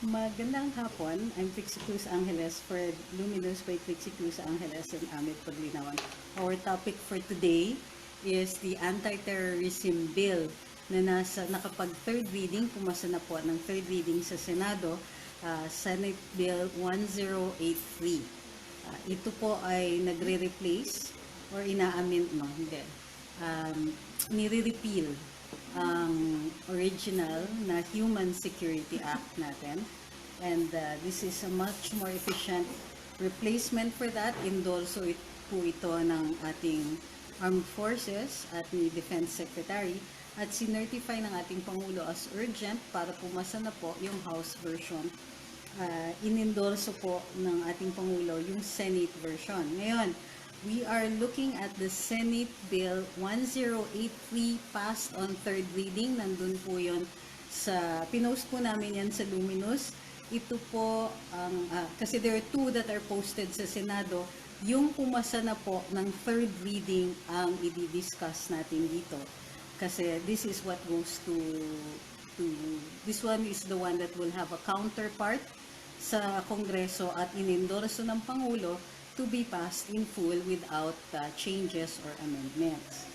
Magandang hapon. I'm Trixie Cruz Angeles for Luminous by Trixie Cruz Angeles and Amit Paglinawan. Our topic for today is the anti-terrorism bill na nakapag third reading, pumasa na po ng third reading sa Senado, Senate Bill 1083. Ito po ay nagre-replace or ina-amend, nire-repeal ang original na Human Security Act natin. And this is a much more efficient replacement for that. Endorso po ito ng ating Armed Forces at ni Defense Secretary at sinertify ng ating Pangulo as urgent para pumasa na po yung House version. Inendorso po ng ating Pangulo yung Senate version. Ngayon, we are looking at the Senate Bill 1083 passed on third reading. Nandun po yun pinost po namin yan sa Luminous. Ito po, kasi there are two that are posted sa Senado. Yung pumasa na po ng third reading ang i-discuss natin dito. Kasi this is what goes to this one is the one that will have a counterpart sa Kongreso at inendorso ng Pangulo to be passed in full without changes or amendments.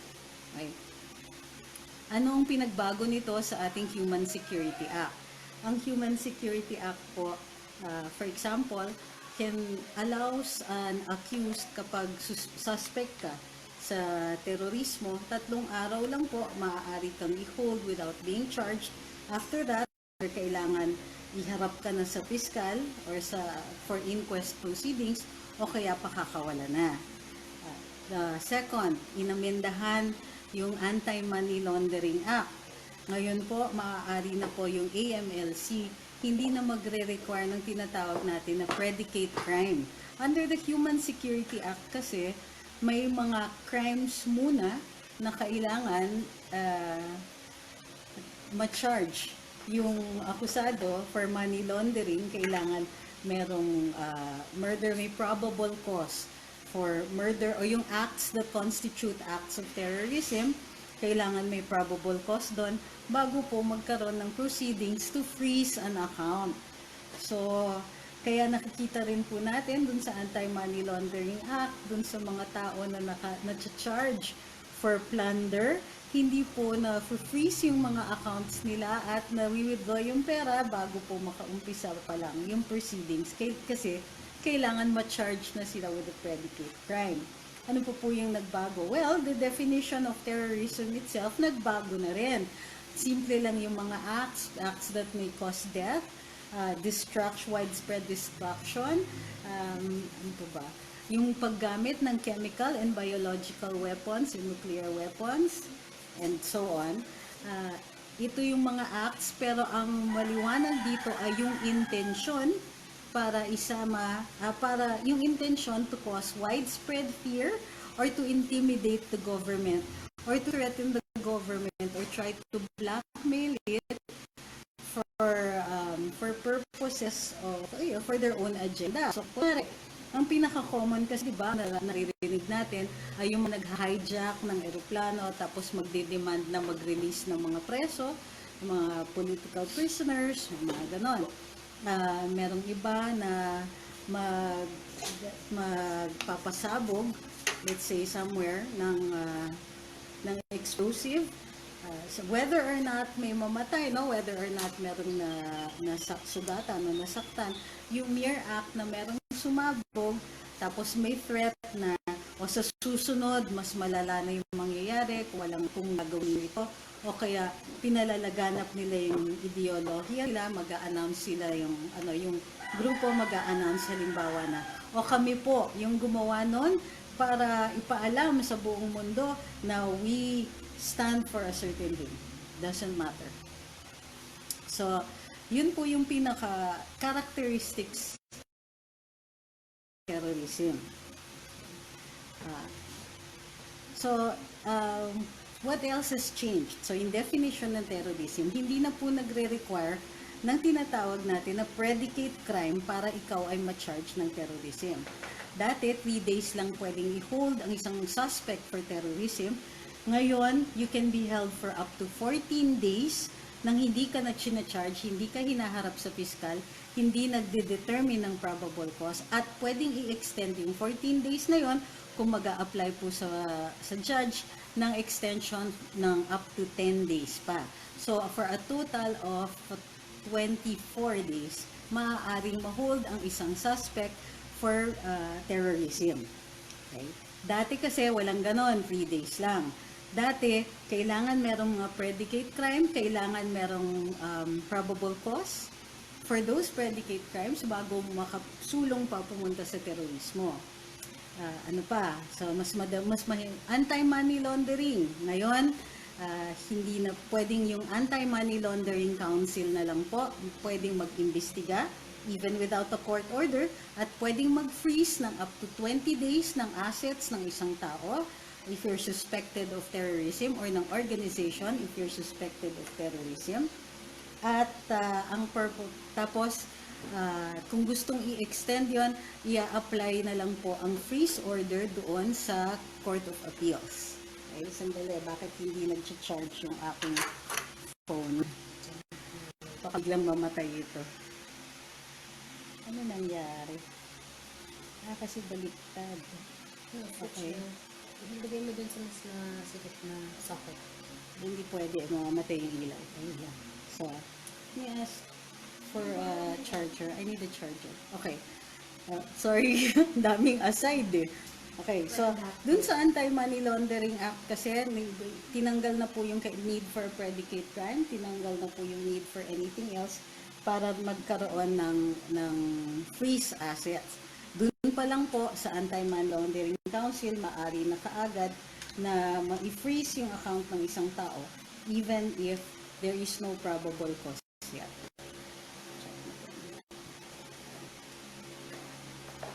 Okay. Anong pinagbago nito sa ating Human Security Act? Ang Human Security Act po, for example, allows an accused kapag suspect ka sa terorismo, 3 araw lang po maaari kang i-hold without being charged. After that, kailangan iharap ka na sa piskal or for inquest proceedings o kaya pakakawala na. The second, inamendahan yung Anti-Money Laundering Act. Ngayon po, maaari na po yung AMLC hindi na magre-require ng tinatawag natin na predicate crime. Under the Human Security Act kasi, may mga crimes muna na kailangan ma-charge. Yung akusado for money laundering, kailangan merong murder, may probable cause for murder o yung acts that constitute acts of terrorism, kailangan may probable cause doon bago po magkaroon ng proceedings to freeze an account. So, kaya nakikita rin po natin dun sa Anti-Money Laundering Act, dun sa mga tao na na-charge for plunder, hindi po na-freeze yung mga accounts nila at na-withdraw yung pera bago po makaumpisa pa lang yung proceedings. Kasi kailangan ma-charge na sila with a predicate crime. Ano po yung nagbago? Well, the definition of terrorism itself nagbago na rin. Simple lang yung mga acts that may cause death, widespread destruction, yung paggamit ng chemical and biological weapons, yung nuclear weapons, and so on. Ito yung mga acts, pero ang maliwanag dito ay yung intention para yung intention to cause widespread fear or to intimidate the government or to threaten the government or try to blackmail it for purposes of for their own agenda. So, ang pinaka-common kasi, diba, na naririnig natin ay yung nag-hijack ng eroplano tapos magde-demand na mag-release ng mga preso, mga political prisoners, mga ganon. Merong iba na magpapasabog, let's say somewhere, ng explosive. So whether or not may mamatay, whether or not merong nasugatan o nasaktan, yung mere act na merong sumabog, tapos may threat na o sa susunod mas malala na yung mangyayari kung gagawin ito, o kaya pinalalaganap nila yung ideolohiya nila, mag-a-announce sila yung grupo mag-a-announce halimbawa na o kami po yung gumawa nun para ipaalam sa buong mundo na we stand for a certain thing. Doesn't matter. So, yun po yung pinaka-characteristics terrorism. What else has changed? So, in definition ng terrorism, hindi na po nagre-require ng tinatawag natin na predicate crime para ikaw ay ma-charge ng terrorism. Dati, 3 days lang pwedeng i-hold ang isang suspect for terrorism. Ngayon, you can be held for up to 14 days nang hindi ka na charge, hindi ka hinaharap sa fiscal, hindi nagde-determine ng probable cause, at pwedeng i-extend yung 14 days na yon kung mag-a-apply po sa judge ng extension ng up to 10 days pa. So, for a total of 24 days, maaaring ma-hold ang isang suspect for terrorism. Okay? Dati kasi walang ganon, 3 days lang. Dati, kailangan merong mga predicate crime, kailangan merong probable cause for those predicate crimes bago makasulong pa pumunta sa terorismo. Ano pa? So, anti-money laundering. Ngayon, hindi na pwedeng yung Anti-Money Laundering Council na lang po, pwedeng mag-imbestiga even without a court order, at pwedeng mag-freeze ng up to 20 days ng assets ng isang tao if you're suspected of terrorism, or ng organization if you're suspected of terrorism. At tapos kung gustong i-extend yon, i-apply na lang po ang freeze order doon sa Court of Appeals. Okay, sandali, bakit hindi nag-charge yung aking phone? Baka biglang mamatay ito. Ano nangyari? Kasi baliktad. Okay. Ilagay mo dun sa mas sikat na socket. Hindi pwede, mamatay yung ilaw. Ayan. So, let me ask for a charger. I need a charger. Okay. Sorry, daming aside eh. Okay, so, dun sa Anti-Money Laundering Act kasi, tinanggal na po yung need for predicate crime, tinanggal na po yung need for anything else para magkaroon ng freeze assets. Dun pa lang po sa Anti-Money Laundering Council, maaari na kaagad na ma-freeze yung account ng isang tao even if there is no probable cause yet.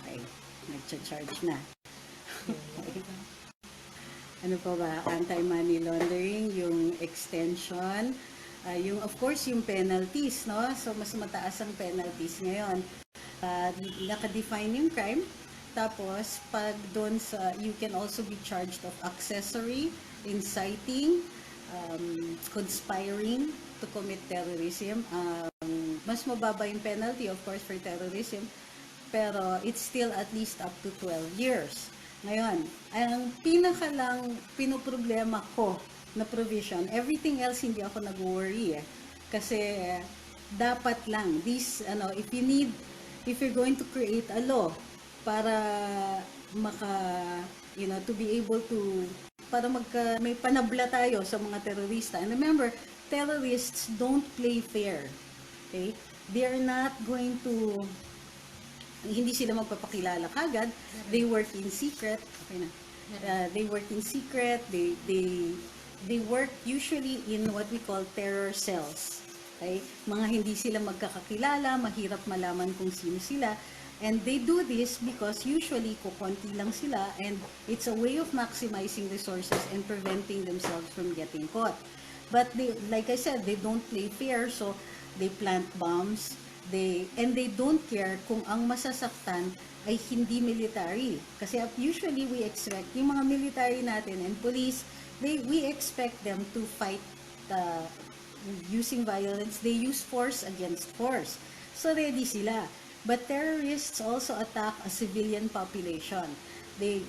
Okay, nag-charge na. Okay. Ano pa ba? Anti-money laundering, yung extension, yung of course yung penalties, no? So mas mataas ang penalties ngayon. Naka-define yung crime. Tapos pag doon sa, you can also be charged of accessory, inciting, conspiring to commit terrorism. Mas mababa yung penalty of course for terrorism, pero it's still at least up to 12 years. Ngayon, ang pinakalang pinoproblema ko na provision, everything else hindi ako nag-worry kasi dapat lang this, if you're going to create a law para to be able to, para may panabla tayo sa mga terorista. And remember, terrorists don't play fair. Okay? They're not going to, hindi sila magpapakilala kagad. They work in secret. Okay na. They work in secret. They work usually in what we call terror cells. Okay? Mga hindi sila magkakakilala, mahirap malaman kung sino sila. And they do this because usually kukonti lang sila, and it's a way of maximizing resources and preventing themselves from getting caught. But like I said, they don't play fair, so they plant bombs, and they don't care kung ang masasaktan ay hindi military. Kasi usually we expect, yung mga military natin and police, we expect them to fight using violence. They use force against force. So ready sila. But terrorists also attack a civilian population.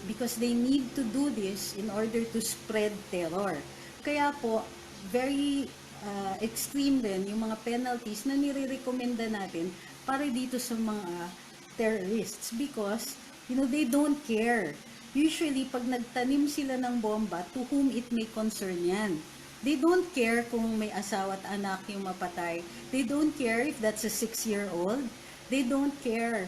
Because they need to do this in order to spread terror. Kaya po, very extreme din yung mga penalties na nire-recommenda natin para dito sa mga terrorists, because they don't care. Usually pag nagtanim sila ng bomba, to whom it may concern yan. They don't care kung may asawa at anak yung mapatay. They don't care if that's a 6-year-old. They don't care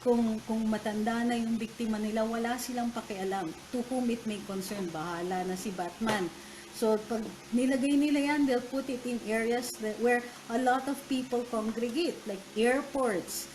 kung matanda na yung biktima nila. Wala silang pakialam. To whom it may concern, bahala na si Batman. So, pag nilagay nila yan, they'll put it in areas where a lot of people congregate, like airports,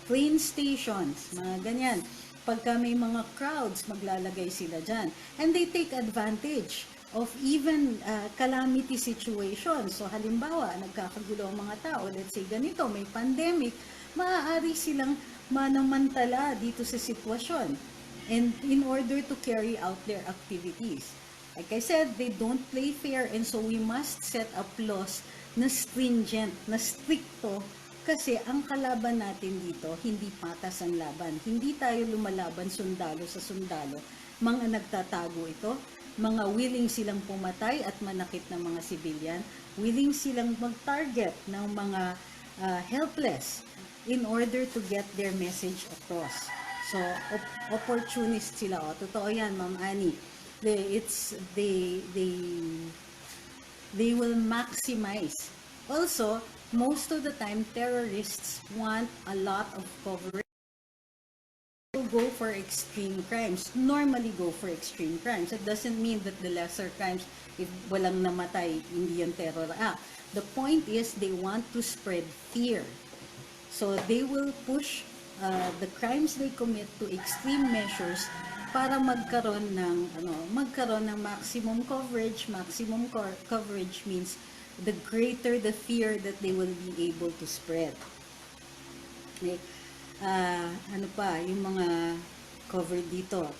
train stations, mga ganyan. Pagka may mga crowds, maglalagay sila dyan. And they take advantage of even calamity situations. So, halimbawa, nagkakagulo ang mga tao, let's say ganito, may pandemic, maaari silang manamantala dito sa sitwasyon, and in order to carry out their activities. Like I said, they don't play fair, and so we must set up laws na stringent, na stricto, kasi ang kalaban natin dito, hindi patas ang laban. Hindi tayo lumalaban sundalo sa sundalo. Mga nagtatago ito, mga willing silang pumatay at manakit ng mga civilian, willing silang mag-target ng mga helpless in order to get their message across. So, opportunist sila. O, totoo yan, Ma'am Annie. They will maximize. Also, most of the time, terrorists want a lot of coverage. Go for extreme crimes. Normally go for extreme crimes. It doesn't mean that the lesser crimes, if walang namatay, hindi yung terror act. The point is, they want to spread fear. So, they will push the crimes they commit to extreme measures para magkaroon ng maximum coverage. Maximum coverage means the greater the fear that they will be able to spread. Okay. Yung mga covered dito.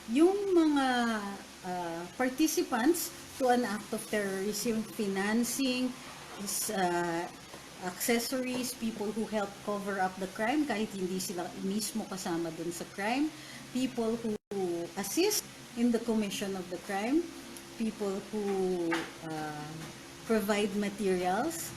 Yung mga participants to an act of terrorism, financing, accessories, people who help cover up the crime kahit hindi sila mismo kasama dun sa crime, people who assist in the commission of the crime, people who provide materials,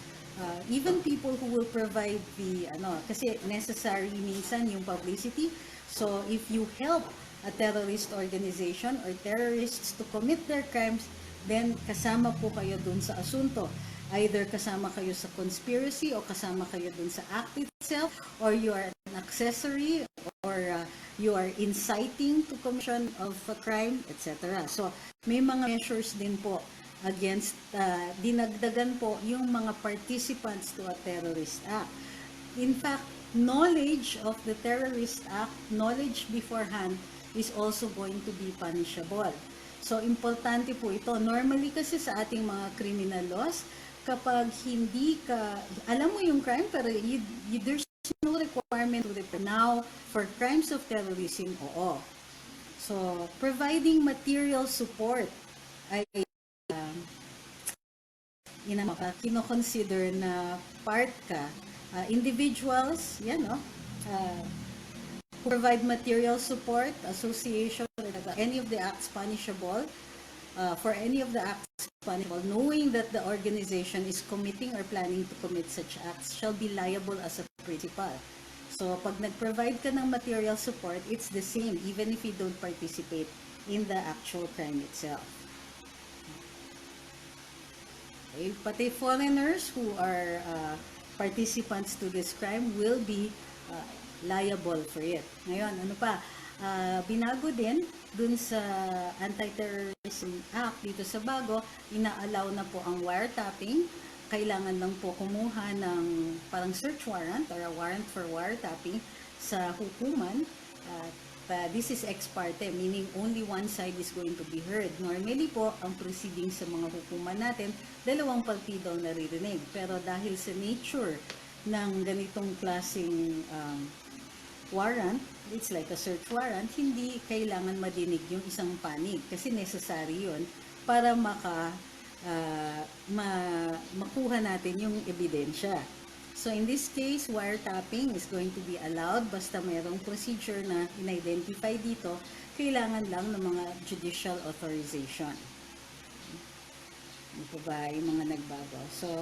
even people who will provide the kasi necessary minsan yung publicity. So if you help a terrorist organization or terrorists to commit their crimes, then kasama po kayo dun sa asunto. Either kasama kayo sa conspiracy o kasama kayo dun sa act itself, or you are an accessory, or you are inciting to commission of a crime, etc. So may mga measures din po against, dinagdagan po yung mga participants to a terrorist act. In fact, knowledge of the terrorist act, knowledge beforehand, is also going to be punishable. So, importante po ito. Normally kasi sa ating mga criminal laws, kapag hindi ka, alam mo yung crime, pero there's no requirement to report. Now, for crimes of terrorism, oo. So, providing material support ay kino-consider na part ka. Individuals, who provide material support, association, any of the acts punishable, for any of the acts punishable, knowing that the organization is committing or planning to commit such acts, shall be liable as a principal. So, pag nag-provide ka ng material support, it's the same, even if you don't participate in the actual crime itself. Okay. Pati foreigners who are participants to this crime will be liable for it. Ngayon, binago din dun sa Anti-Terrorism Act dito sa bago, ina-allow na po ang wiretapping. Kailangan lang po kumuha ng parang search warrant or a warrant for wiretapping sa hukuman. This is ex parte, meaning only one side is going to be heard. Normally po, ang proceedings sa mga hukuman natin, dalawang partido ang naririnig. Pero dahil sa nature ng ganitong klaseng warrant, it's like a search warrant, hindi kailangan madinig yung isang panig kasi necessary yun para makuha natin yung ebidensya. So in this case, wiretapping is going to be allowed basta mayroong procedure na in-identify dito, kailangan lang ng mga judicial authorization. Ano po ba yung mga nagbago? So,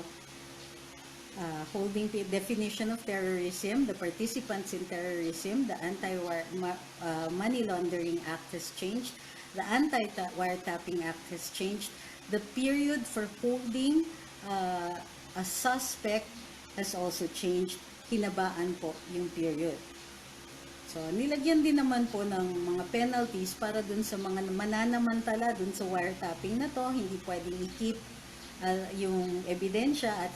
holding the definition of terrorism, the participants in terrorism, the Anti-Money Laundering Act has changed, the Anti-Wiretapping Act has changed, the period for holding a suspect has also changed, hinabaan po yung period. So, nilagyan din naman po ng mga penalties para dun sa mga mananamantala dun sa wiretapping na to, hindi pwedeng i-keep yung ebidensya at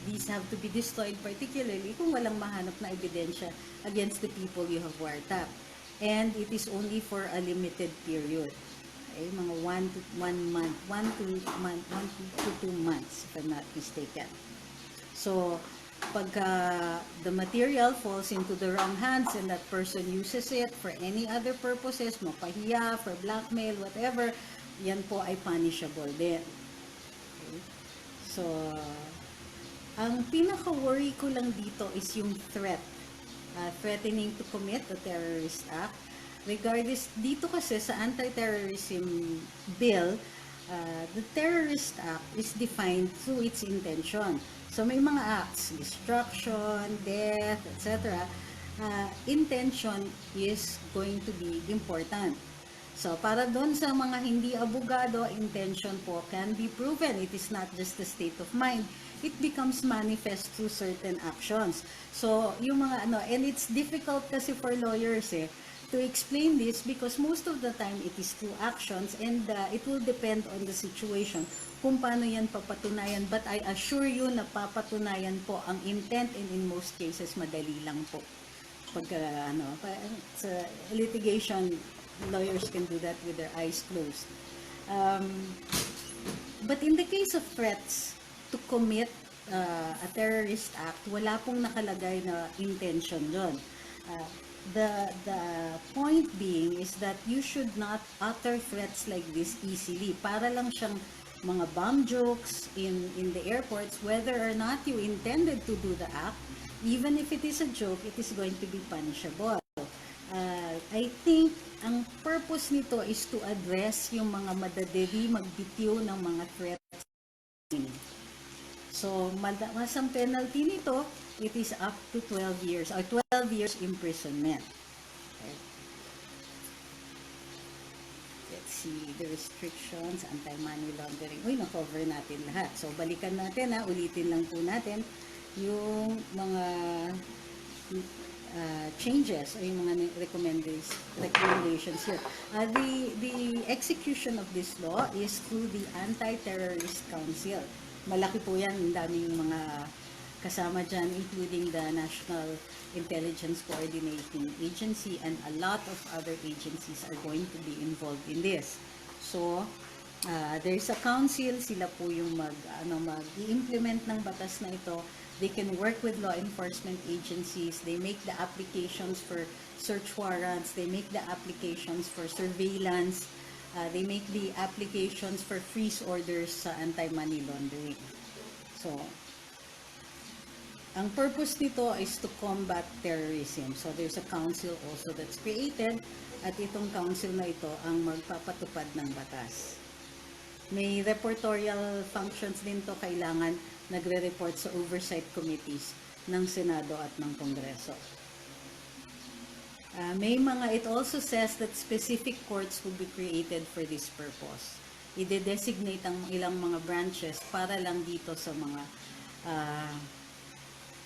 these have to be destroyed, particularly kung walang mahanap na ebidensya against the people you have wiretapped. And it is only for a limited period. Okay, mga 1 to 2 months, if I'm not mistaken. So, pagka the material falls into the wrong hands and that person uses it for any other purposes, mapahiya, for blackmail, whatever, yan po ay punishable din. Okay? So, ang pinaka-worry ko lang dito is yung threat. Threatening to commit a terrorist act. Regardless, dito kasi sa anti-terrorism bill, the terrorist act is defined through its intention. So may mga acts, destruction, death, etc. Intention is going to be important. So para doon sa mga hindi abogado, intention po can be proven. It is not just a state of mind. It becomes manifest through certain actions. So yung mga and it's difficult kasi for lawyers to explain this because most of the time it is through actions and it will depend on the situation kung paano yan papatunayan. But I assure you na papatunayan po ang intent and in most cases madali lang po. Pagka sa litigation, lawyers can do that with their eyes closed. But in the case of threats to commit a terrorist act, wala pong nakalagay na intention doon. The point being is that you should not utter threats like this easily. Para lang siyang mga bomb jokes in the airports, whether or not you intended to do the act, even if it is a joke, it is going to be punishable. I think ang purpose nito is to address yung mga madadali magbitiw ng mga threats. So, mas ang penalty nito, it is up to 12 years or 12 years imprisonment. Okay. Let's see, the restrictions, anti-money laundering. Uy, na-cover natin lahat. So, balikan natin ulitin lang po natin yung mga changes o yung mga recommendations here. The execution of this law is through the Anti-Terrorist Council. Malaki po yan, ang daming mga kasama dyan, including the National Intelligence Coordinating Agency and a lot of other agencies are going to be involved in this. So, there's a council, sila po yung mag-i-implement ng batas na ito. They can work with law enforcement agencies, they make the applications for search warrants, they make the applications for surveillance, they make the applications for freeze orders sa anti-money laundering. So, ang purpose nito is to combat terrorism. So, there's a council also that's created at itong council na ito ang magpapatupad ng batas. May reportorial functions din to, kailangan nagre-report sa oversight committees ng Senado at ng Kongreso. It also says that specific courts will be created for this purpose. I-designate ang ilang mga branches para lang dito sa mga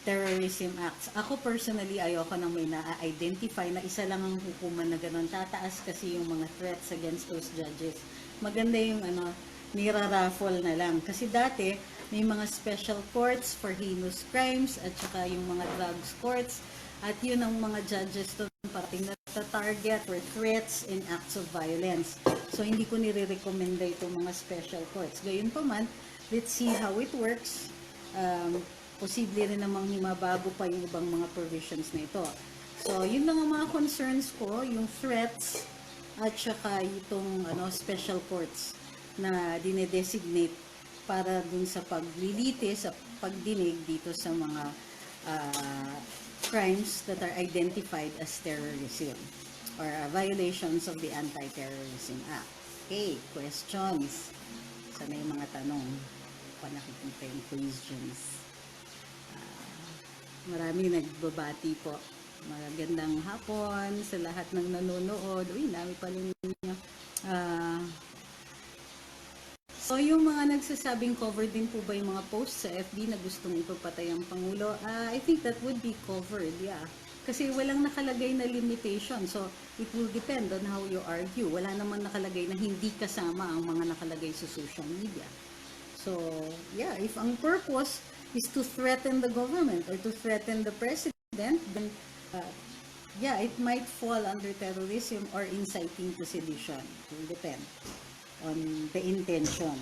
terrorism acts. Ako personally, ayoko nang may na-identify na isa lang ang hukuman na ganun. Tataas kasi yung mga threats against those judges. Maganda yung nira-raffle na lang. Kasi dati, may mga special courts for heinous crimes at saka yung mga drugs courts. At yun ang mga judges doon parating na target for threats and acts of violence. So, hindi ko nire-recommenda itong mga special courts. Gayun pa man, let's see how it works. Posible rin namang mabago pa yung ibang mga provisions na ito. So, yun lang ang mga concerns ko, yung threats at saka itong special courts na dinedesignate para dun sa paglilitis, sa pagdinig dito sa mga crimes that are identified as terrorism or violations of the Anti-Terrorism Act. Okay, questions? Sana yung mga tanong. Nakikita yung questions. Maraming nagbabati po. Magandang hapon sa lahat ng nanonood. Uy, dami pa rin ninyo. So, yung mga nagsasabing covered din po ba yung mga posts sa FB na gustong ipapatay ang Pangulo? I think that would be covered, yeah. Kasi walang nakalagay na limitation. So, it will depend on how you argue. Wala naman nakalagay na hindi kasama ang mga nakalagay sa social media. So, yeah, if ang purpose is to threaten the government or to threaten the president, then, yeah, it might fall under terrorism or inciting to sedition. It will depend on the intention.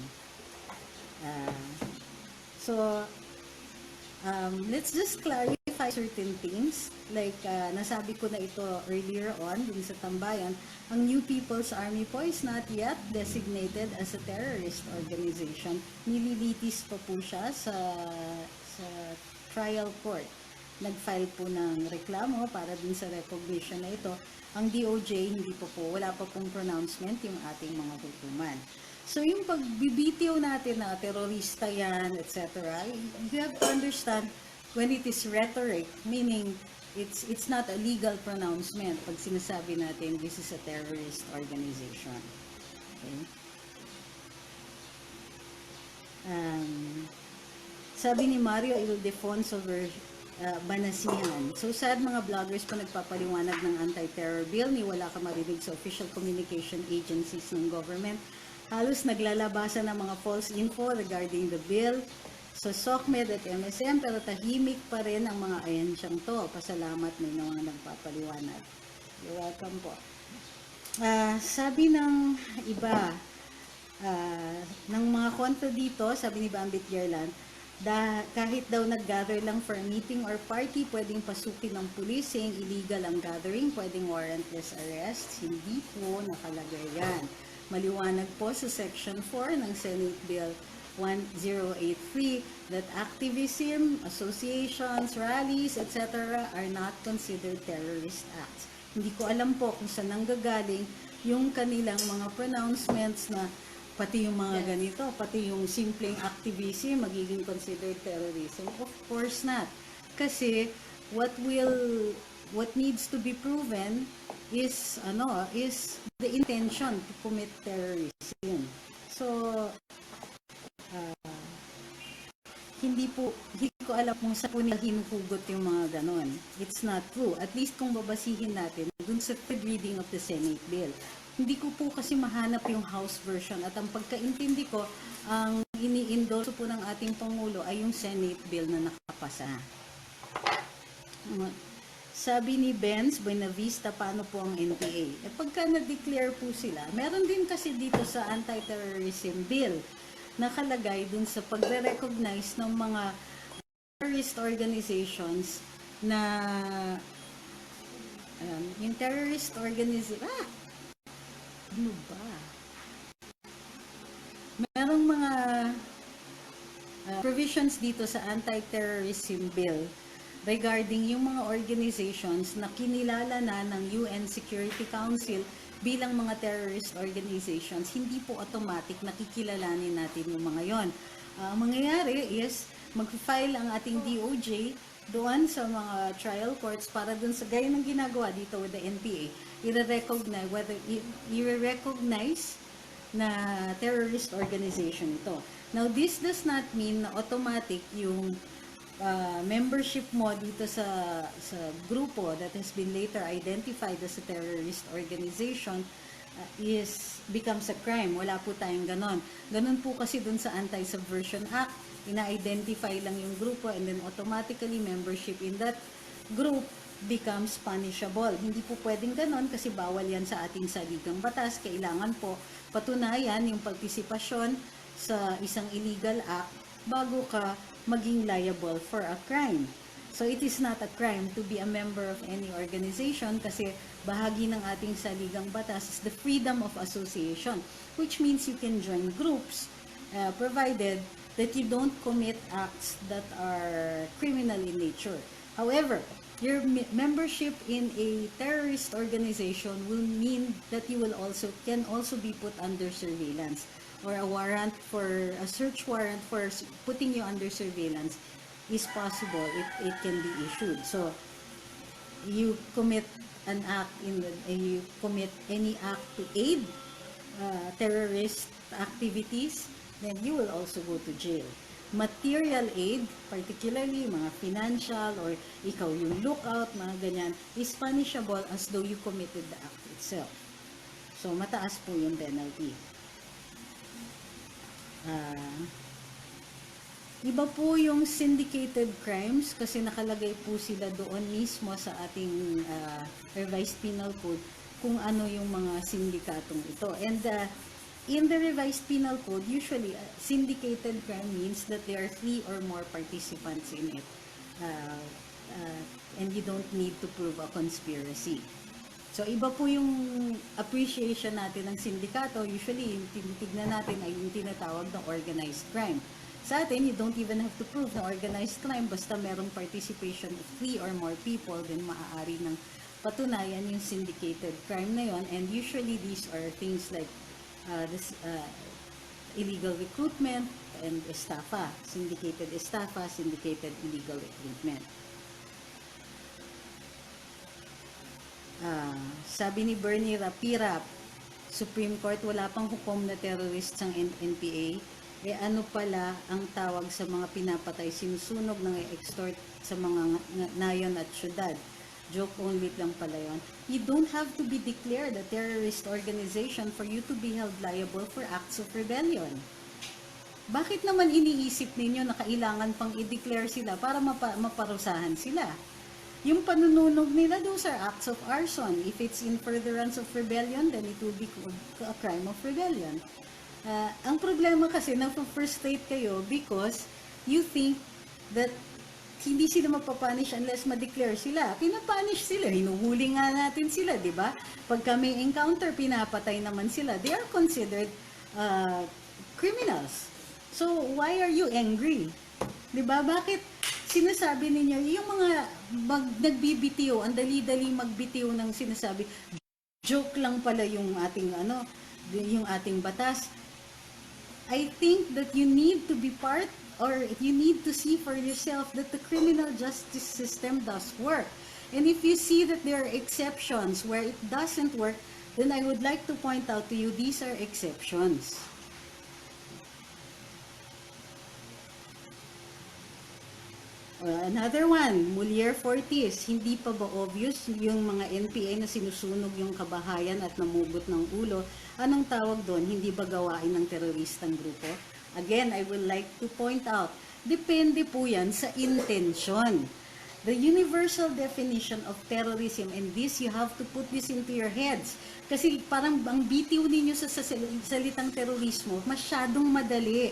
Let's just clarify verify certain things, like nasabi ko na ito earlier on dun sa tambayan, ang New People's Army po is not yet designated as a terrorist organization. Nililitis pa po siya sa trial court. Nag-file po ng reklamo para dun sa recognition na ito. Ang DOJ, hindi po, wala pa pong pronouncement yung ating mga hukuman. So yung pagbibitiw natin na terorista yan, etc., you have to understand when it is rhetoric, meaning it's not a legal pronouncement pag sinasabi natin this is a terrorist organization. Okay? Sabi ni Mario Ildefonso Banasihan. So sad mga vloggers pa nagpapaliwanag ng anti-terror bill ni wala ka marinig sa official communication agencies ng government. Halos naglalabasan ng mga false info regarding the bill sa SOCMED at MSM pero tahimik pa rin ang mga ahensyang to. Pasalamat may mga nagpapaliwanag. You're welcome po. Sabi ng iba, ng mga konto dito, sabi ni Bambit Gerland, kahit daw nag-gather lang for a meeting or party, pwedeng pasukin ng pulis, saying illegal ang gathering, pwedeng warrantless arrest. Hindi po nakalagay yan. Maliwanag po sa Section 4 ng Senate Bill 1083 that activism, associations, rallies, etc. are not considered terrorist acts. Hindi ko alam po kung saan nanggagaling yung kanilang mga pronouncements na pati yung mga ganito, pati yung simpleng activism magiging considered terrorism. Of course not. Kasi what needs to be proven is the intention to commit terrorism. So hindi ko alam kung saan po nila hinuhugot yung mga ganon. It's not true. At least kung babasihin natin dun sa third reading of the Senate bill. Hindi ko po kasi mahanap yung House version at ang pagkaintindi ko, ang ini-endorse po ng ating Pangulo ay yung Senate bill na nakapasa. Sabi ni Benz Buenavista, paano po ang NPA? Pagka na-declare po sila, meron din kasi dito sa anti-terrorism bill nakalagay dun sa pagre-recognize ng mga terrorist organizations na yung terrorist organization ano ba? Merong mga provisions dito sa anti-terrorism bill regarding yung mga organizations na kinilala na ng UN Security Council bilang mga terrorist organizations. Hindi po automatic nakikilalanin natin yung mga yon. Ang mangyayari is mag-file ang ating DOJ doon sa mga trial courts para doon sa gaya ng ginagawa dito with the NPA, i-recognize na terrorist organization ito. Now, this does not mean na automatic yung membership mo dito sa grupo that has been later identified as a terrorist organization becomes a crime. Wala po tayong ganon. Ganon po kasi dun sa Anti-Subversion Act, ina-identify lang yung grupo and then automatically membership in that group becomes punishable. Hindi po pwedeng ganon kasi bawal yan sa ating saligang batas. Kailangan po patunayan yung partisipasyon sa isang illegal act bago ka maging liable for a crime. So it is not a crime to be a member of any organization kasi bahagi ng ating saligang batas is the freedom of association, which means you can join groups provided that you don't commit acts that are criminal in nature. However, your membership in a terrorist organization will mean that you can also be put under surveillance, or a search warrant for putting you under surveillance is possible. It can be issued. So you commit an act you commit any act to aid terrorist activities, then you will also go to jail. Material aid, particularly mga financial or ikaw yung lookout, mga ganyan, is punishable as though you committed the act itself. So mataas po yung penalty. Iba po yung syndicated crimes kasi nakalagay po sila doon mismo sa ating revised penal code kung ano yung mga sindikatong ito. And in the revised penal code, usually syndicated crime means that there are 3 or more participants in it. and you don't need to prove a conspiracy. So, iba po yung appreciation natin ng sindikato. Usually, yung tinitignan natin ay yung tinatawag na organized crime. Sa atin, you don't even have to prove na organized crime. Basta merong participation of 3 or more people, then maaari ng patunayan yung syndicated crime na yon. And usually, these are things like illegal recruitment and estafa. Syndicated estafa, syndicated illegal recruitment. Sabi ni Bernie Rapirap, Supreme Court, wala pang hukom na terrorists ang NPA. Ano pala ang tawag sa mga pinapatay, sinusunog ng extort sa mga nayon at syudad? Joke only lang pala yun. You don't have to be declared a terrorist organization for you to be held liable for acts of rebellion. Bakit naman iniisip ninyo na kailangan pang i-declare sila para maparusahan sila? Yung panununog nila, those are acts of arson. If it's in furtherance of rebellion, then it will be a crime of rebellion. Ang problema kasi, na-frustrate kayo because you think that hindi sila mapapunish unless ma-declare sila. Pinapunish sila, hinuhuli nga natin sila, di ba? Pag kami encounter, pinapatay naman sila. They are considered criminals. So, why are you angry? Di ba? Bakit sinasabi ninyo, yung mga nagbibitiw, ang dali-dali magbitiw ng sinasabi, joke lang pala yung ating yung ating batas. I think that you need to be part, or you need to see for yourself that the criminal justice system does work. And if you see that there are exceptions where it doesn't work, then I would like to point out to you, these are exceptions. Another one, Mulier Fortis, hindi pa ba obvious yung mga NPA na sinusunog yung kabahayan at namugot ng ulo? Anong tawag doon? Hindi ba gawain ng teroristang grupo? Again, I would like to point out, depende po yan sa intention. The universal definition of terrorism, and this, you have to put this into your heads. Kasi parang ang bitiw ninyo sa salitang terorismo, masyadong madali.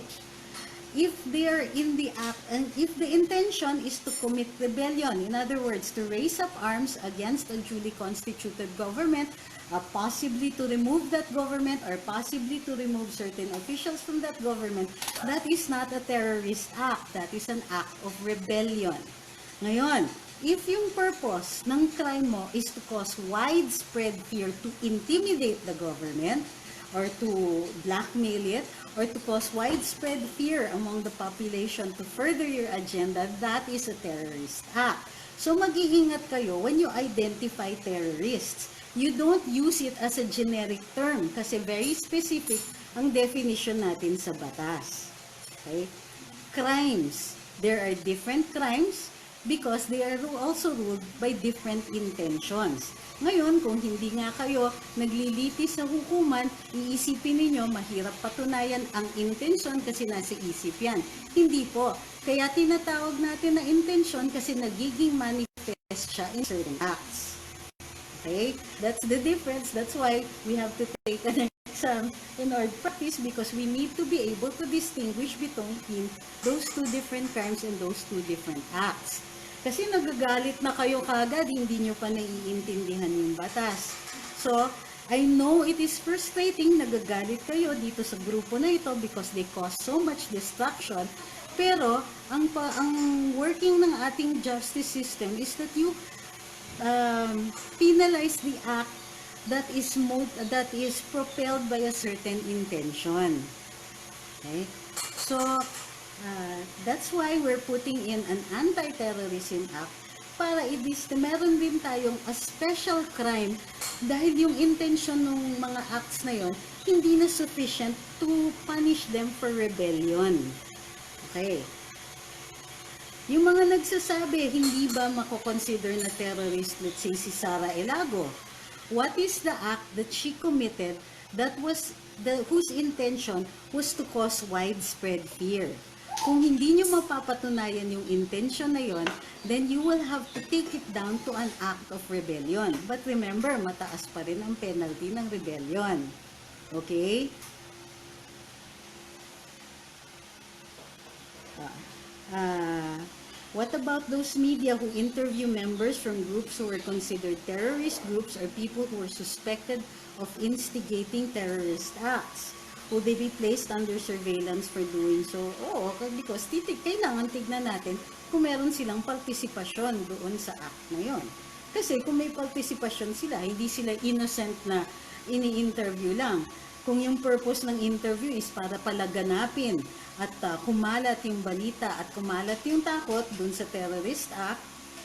If they are in the act, and if the intention is to commit rebellion, in other words, to raise up arms against a duly constituted government, possibly to remove that government, or possibly to remove certain officials from that government, that is not a terrorist act. That is an act of rebellion. Ngayon, if yung purpose ng crime mo is to cause widespread fear, to intimidate the government, or to blackmail it, or to cause widespread fear among the population to further your agenda, that is a terrorist act. So mag-iingat kayo when you identify terrorists. You don't use it as a generic term kasi very specific ang definition natin sa batas. Okay? Crimes. There are different crimes because they are also ruled by different intentions. Ngayon, kung hindi nga kayo naglilitis sa hukuman, iisipin ninyo, mahirap patunayan ang intention kasi nasa isip yan. Hindi po. Kaya tinatawag natin na intention kasi nagiging manifest siya in certain acts. Okay? That's the difference. That's why we have to take an exam in order to practice because we need to be able to distinguish between those two different crimes and those two different acts. Kasi nagagalit na kayo kagad, hindi nyo pa naiintindihan yung batas. So, I know it is frustrating, nagagalit kayo dito sa grupo na ito because they cause so much destruction. Pero, ang working ng ating justice system is that you penalize the act that is propelled by a certain intention. Okay? So, that's why we're putting in an anti-terrorism act para meron din tayong a special crime dahil yung intention ng mga acts na yon hindi na sufficient to punish them for rebellion. Okay. Yung mga nagsasabi, hindi ba mako-consider na terrorist, let's say si Sara Elago? What is the act that she committed that was whose intention was to cause widespread fear? Kung hindi nyo mapapatunayan yung intention na yon, then you will have to take it down to an act of rebellion. But remember, mataas pa rin ang penalty ng rebellion. Okay? What about those media who interview members from groups who were considered terrorist groups or people who were suspected of instigating terrorist acts? Will they be placed under surveillance for doing so? Oo, because kailangan tignan natin kung meron silang partisipasyon doon sa act na yon. Kasi kung may partisipasyon sila, hindi sila innocent na ini-interview lang. Kung yung purpose ng interview is para palaganapin at kumalat yung balita at kumalat yung takot dun sa terrorist act,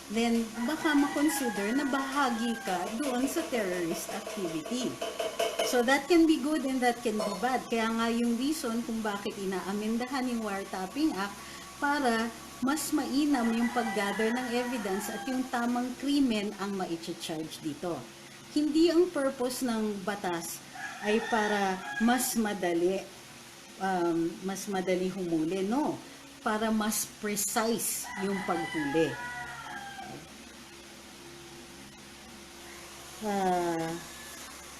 then baka makonsider na bahagi ka doon sa terrorist activity. So that can be good and that can be bad. Kaya nga yung reason kung bakit inaamendahan yung wiretapping act para mas mainam yung pag-gather ng evidence at yung tamang krimen ang ma-charge dito. Hindi ang purpose ng batas ay para mas madali humuli, no? Para mas precise yung paghuli.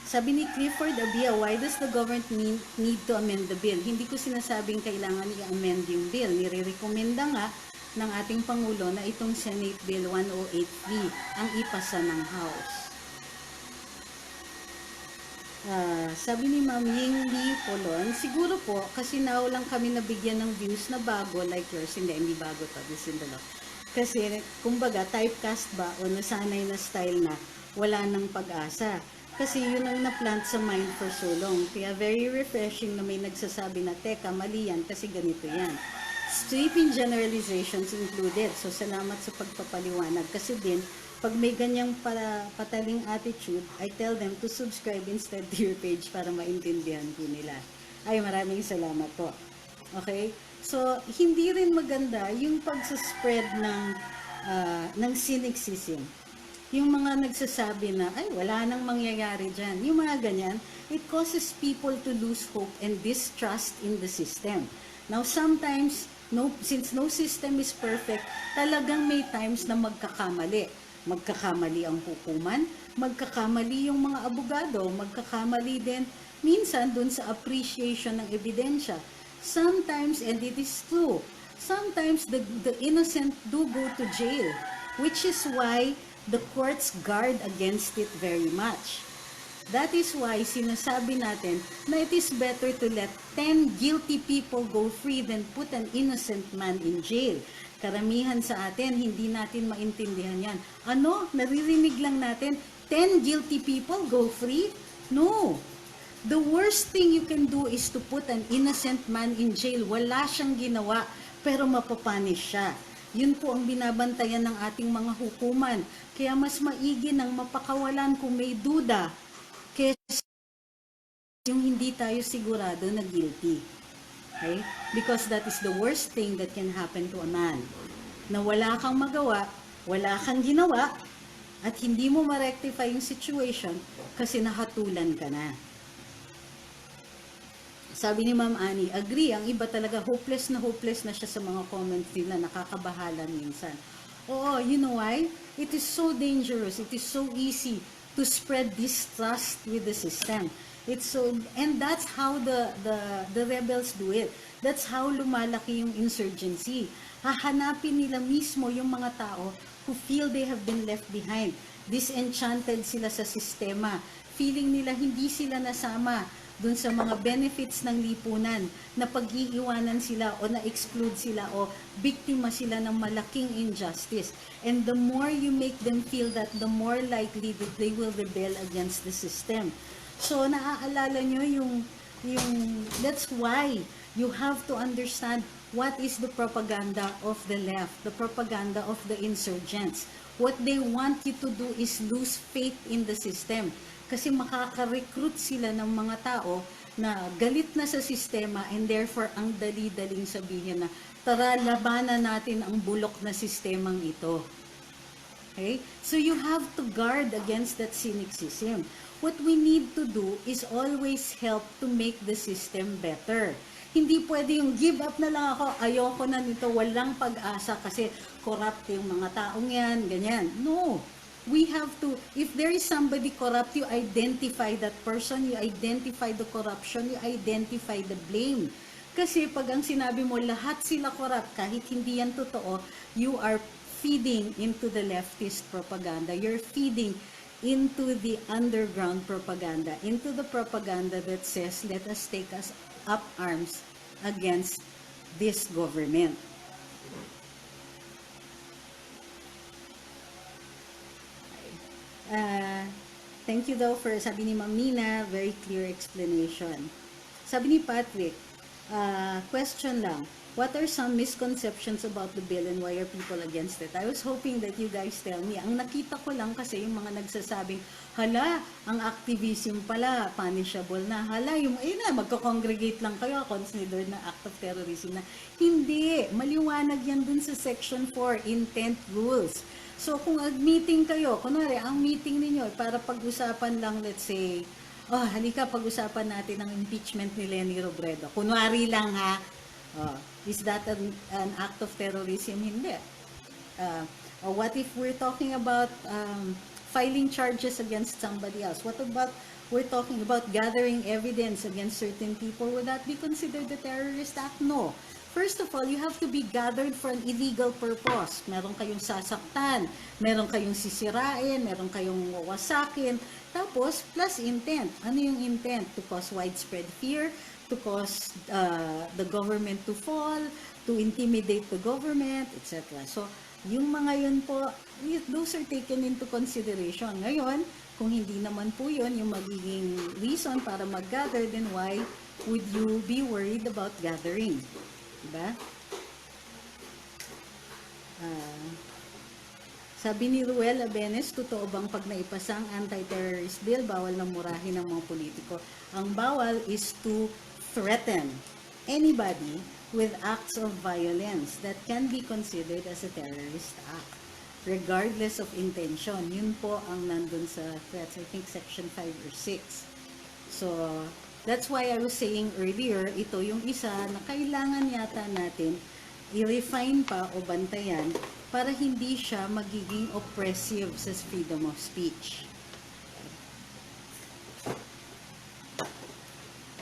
Sabi ni Clifford Abia, why does the government need to amend the bill? Hindi ko sinasabing kailangan i-amend yung bill. Nire-recommenda nga ng ating Pangulo na itong Senate Bill 1083 ang ipasa ng House. Sabi ni Ma'am Ying Lee Polon, siguro po, kasi now lang kami nabigyan ng views na bago, like yours, hindi bago to, this in the law. Kasi, kumbaga, typecast ba o nasanay na style na, wala nang pag-asa. Kasi yun ang na-plant sa mind for so long. Kaya very refreshing na may nagsasabi na, teka, mali yan, kasi ganito yan. Sweeping generalizations included. So, salamat sa pagpapaliwanag. Kasi din, pag may ganyang pataling attitude, I tell them to subscribe instead to your page para maintindihan po nila. Ay, maraming salamat po. Okay? So, hindi rin maganda yung pagsaspread ng cynicism. Yung mga nagsasabi na, ay, wala nang mangyayari dyan. Yung mga ganyan, it causes people to lose hope and distrust in the system. Now, sometimes, since no system is perfect, talagang may times na magkakamali. Magkakamali ang hukuman, magkakamali yung mga abogado, magkakamali din minsan dun sa appreciation ng ebidensya. Sometimes, and it is true, sometimes the innocent do go to jail, which is why the courts guard against it very much. That is why sinasabi natin na it is better to let 10 guilty people go free than put an innocent man in jail. Karamihan sa atin, hindi natin maintindihan yan. Ano? Naririnig lang natin, 10 guilty people go free? No. The worst thing you can do is to put an innocent man in jail. Wala siyang ginawa, pero mapapunish siya. Yun po ang binabantayan ng ating mga hukuman. Kaya mas maigi ng mapakawalan kung may duda, kaysa yung hindi tayo sigurado na guilty. Okay? Because that is the worst thing that can happen to a man. Na wala kang magawa, wala kang ginawa, at hindi mo ma-rectify yung situation kasi nahatulan ka na. Sabi ni Ma'am Annie, agree, ang iba talaga hopeless na siya sa mga comments nila, nakakabahala minsan. Oo, you know why? It is so dangerous, it is so easy to spread distrust with the system. It's so, and that's how the rebels do it. That's how lumalaki yung insurgency. Hahanapin nila mismo yung mga tao who feel they have been left behind. Disenchanted sila sa sistema. Feeling nila hindi sila nasama dun sa mga benefits ng lipunan, na pag-iiwanan sila o na-exclude sila o biktima sila ng malaking injustice. And the more you make them feel that, the more likely that they will rebel against the system. So, naaalala nyo yung that's why you have to understand what is the propaganda of the left, the propaganda of the insurgents. What they want you to do is lose faith in the system. Kasi makaka-recruit sila ng mga tao na galit na sa sistema and therefore ang dali-daling sabihin na, tara, labanan natin ang bulok na sistemang ito. Okay? So you have to guard against that cynicism. What we need to do is always help to make the system better. Hindi pwede yung give up na lang ako, ayoko na nito, walang pag-asa kasi corrupt yung mga taong yan, ganyan. No. We have to, if there is somebody corrupt, you identify that person, you identify the corruption, you identify the blame. Kasi pag ang sinabi mo, lahat sila corrupt, kahit hindi yan totoo, you are feeding into the leftist propaganda. You're feeding into the underground propaganda, into the propaganda that says, let us take us up arms against this government. Thank you daw for, sabi ni Ma'am Nina, very clear explanation. Sabi ni Patrick, question lang, what are some misconceptions about the bill and why are people against it? I was hoping that you guys tell me. Ang nakita ko lang kasi yung mga nagsasabing, hala, ang activism pala, punishable na. Hala, yung, magkakongregate lang kayo, considered na act of terrorism na. Hindi, maliwanag yan dun sa section 4, intent rules. So, kung meeting kayo, kunwari, ang meeting ninyo, para pag-usapan lang, let's say, halika, pag-usapan natin ang impeachment ni Leni Robredo. Kunwari lang ha, is that an act of terrorism? Hindi. Or what if we're talking about filing charges against somebody else? What about, we're talking about gathering evidence against certain people? Would that be considered a terrorist act? No. First of all, you have to be gathered for an illegal purpose. Meron kayong sasaktan, meron kayong sisirain, meron kayong wawasakin, tapos plus intent. Ano yung intent? To cause widespread fear, to cause the government to fall, to intimidate the government, etc. So, yung mga yun po, those are taken into consideration. Ngayon, kung hindi naman po yun yung magiging reason para mag-gather, then why would you be worried about gathering? Diba? Sabi ni Ruel Abenes, totoo bang pag naipasa ang anti-terrorist bill, bawal na murahin ng mga politiko? Ang bawal is to threaten anybody with acts of violence that can be considered as a terrorist act, regardless of intention. Yun po ang nandun sa threats, I think section 5 or 6. So, that's why I was saying earlier, ito yung isa na kailangan yata natin i-refine pa o bantayan para hindi siya magiging oppressive sa freedom of speech.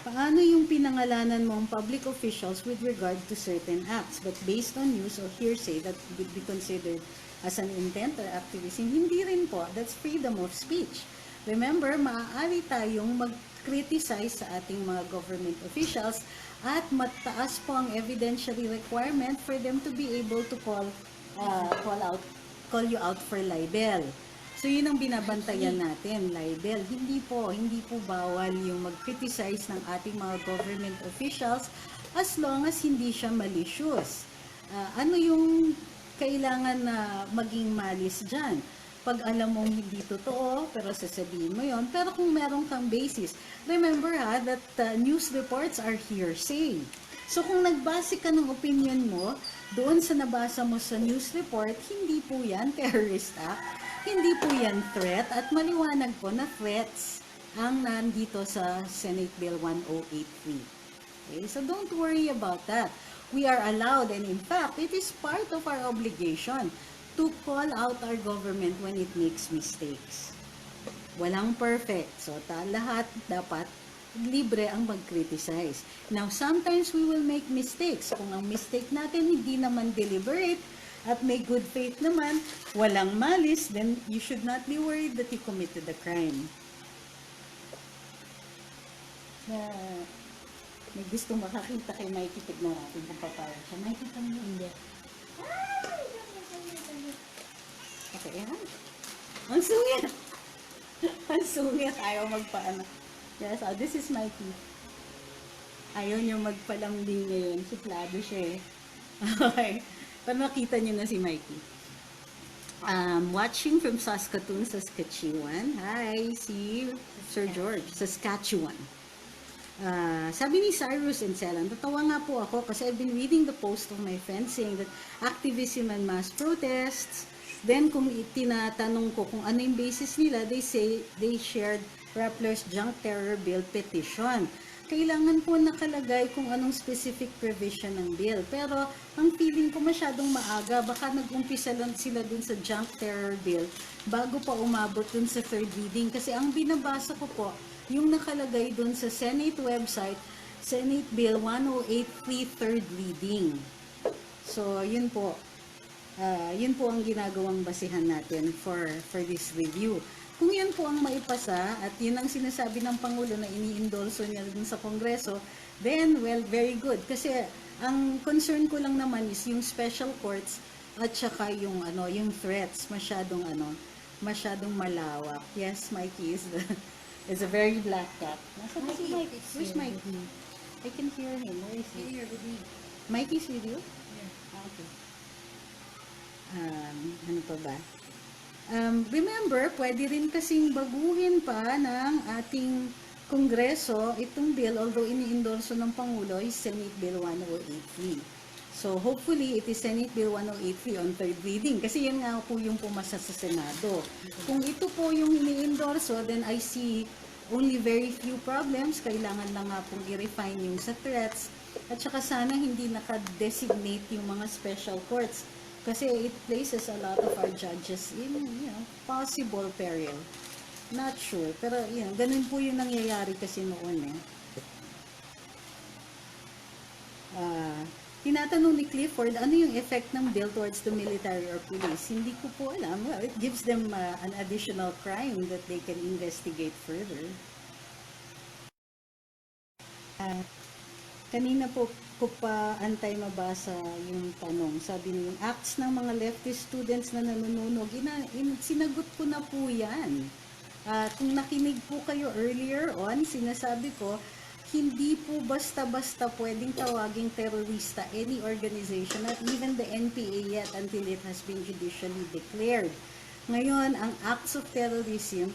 Paano yung pinangalanan mo ang public officials with regard to certain acts but based on news or hearsay that would be considered as an intent or activism? Hindi rin po. That's freedom of speech. Remember, maaari tayong mag-criticize sa ating mga government officials at mataas po ang evidentiary requirement for them to be able to call you out for libel. So, yun ang binabantayan natin, libel. Hindi po bawal yung mag-criticize ng ating mga government officials as long as hindi siya malicious. Ano yung kailangan na maging malis dyan? Pag alam mong hindi totoo, pero sasabihin mo yon. Pero kung meron kang basis, remember that news reports are hearsay. So kung nagbase ka ng opinion mo, doon sa nabasa mo sa news report, hindi po yan terrorist act, hindi po yan threat, at maliwanag po na threats ang nandito sa Senate Bill 1083. Okay? So don't worry about that. We are allowed, and in fact, it is part of our obligation to call out our government when it makes mistakes. Walang perfect. So, lahat dapat libre ang mag-criticize. Now, sometimes we will make mistakes. Kung ang mistake natin hindi naman deliberate at may good faith naman, walang malis, then you should not be worried that you committed a crime. May gusto makakita kay Mikey, tignan natin kung papayag siya. Mikey, kami hindi. Okay, yan. Ang sungit! Ang sungit. Ayaw magpaano. Yes, this is Mikey. Ayaw niya magpalambing ngayon. Suplado siya eh. Okay. Para makita niyo na si Mikey. Watching from Saskatoon, Saskatchewan. Hi, si Sir George. Saskatchewan. Sabi ni Cyrus and Celan, tatawa nga po ako kasi I've been reading the post of my friends saying that activism and mass protests. Then, kung tinatanong ko kung ano yung basis nila, they say they shared Rappler's junk terror bill petition. Kailangan po nakalagay kung anong specific provision ng bill. Pero, ang feeling ko masyadong maaga, baka nag-umpisa lang sila dun sa junk terror bill bago pa umabot dun sa third reading. Kasi ang binabasa ko po, yung nakalagay dun sa Senate website, Senate Bill 1083 third reading. So, yun po. Yun po ang ginagawang basihan natin for this review. Kung yun po ang maipasa at yun ang sinasabi ng Pangulo na ini-endorso niya dun sa Kongreso, then, well, very good. Kasi ang concern ko lang naman is yung special courts at saka yung yung threats masyadong malawak. Yes, Mikey is a very black cat. Nasa ba si Mike? Where's Mikey? I can hear him. Where is he? Here with me. Mikey's with you? Yeah. Okay. Ano pa ba? Remember, pwede rin kasing baguhin pa ng ating Kongreso itong bill, although ini-endorso ng Pangulo is Senate Bill 1083. So, hopefully, it is Senate Bill 1083 on third reading. Kasi yun nga po yung pumasa sa Senado. Kung ito po yung ini-endorso, then I see only very few problems. Kailangan lang nga pong i-refine yung sa threats. At saka sana hindi naka-designate yung mga special courts. Kasi it places a lot of our judges in, possible peril. Not sure. Pero, ganun po yung nangyayari kasi noon Tinatanong ni Clifford, ano yung effect ng bill towards the military or police? Hindi ko po alam. Well, it gives them an additional crime that they can investigate further. Kanina po ko pa antay mabasa yung tanong. Sabi niyo, yung acts ng mga leftist students na nanununog, sinagot ko na po yan. Kung nakinig po kayo earlier on, sinasabi ko, hindi po basta-basta pwedeng tawaging terorista any organization, not even the NPA yet until it has been judicially declared. Ngayon, ang acts of terrorism,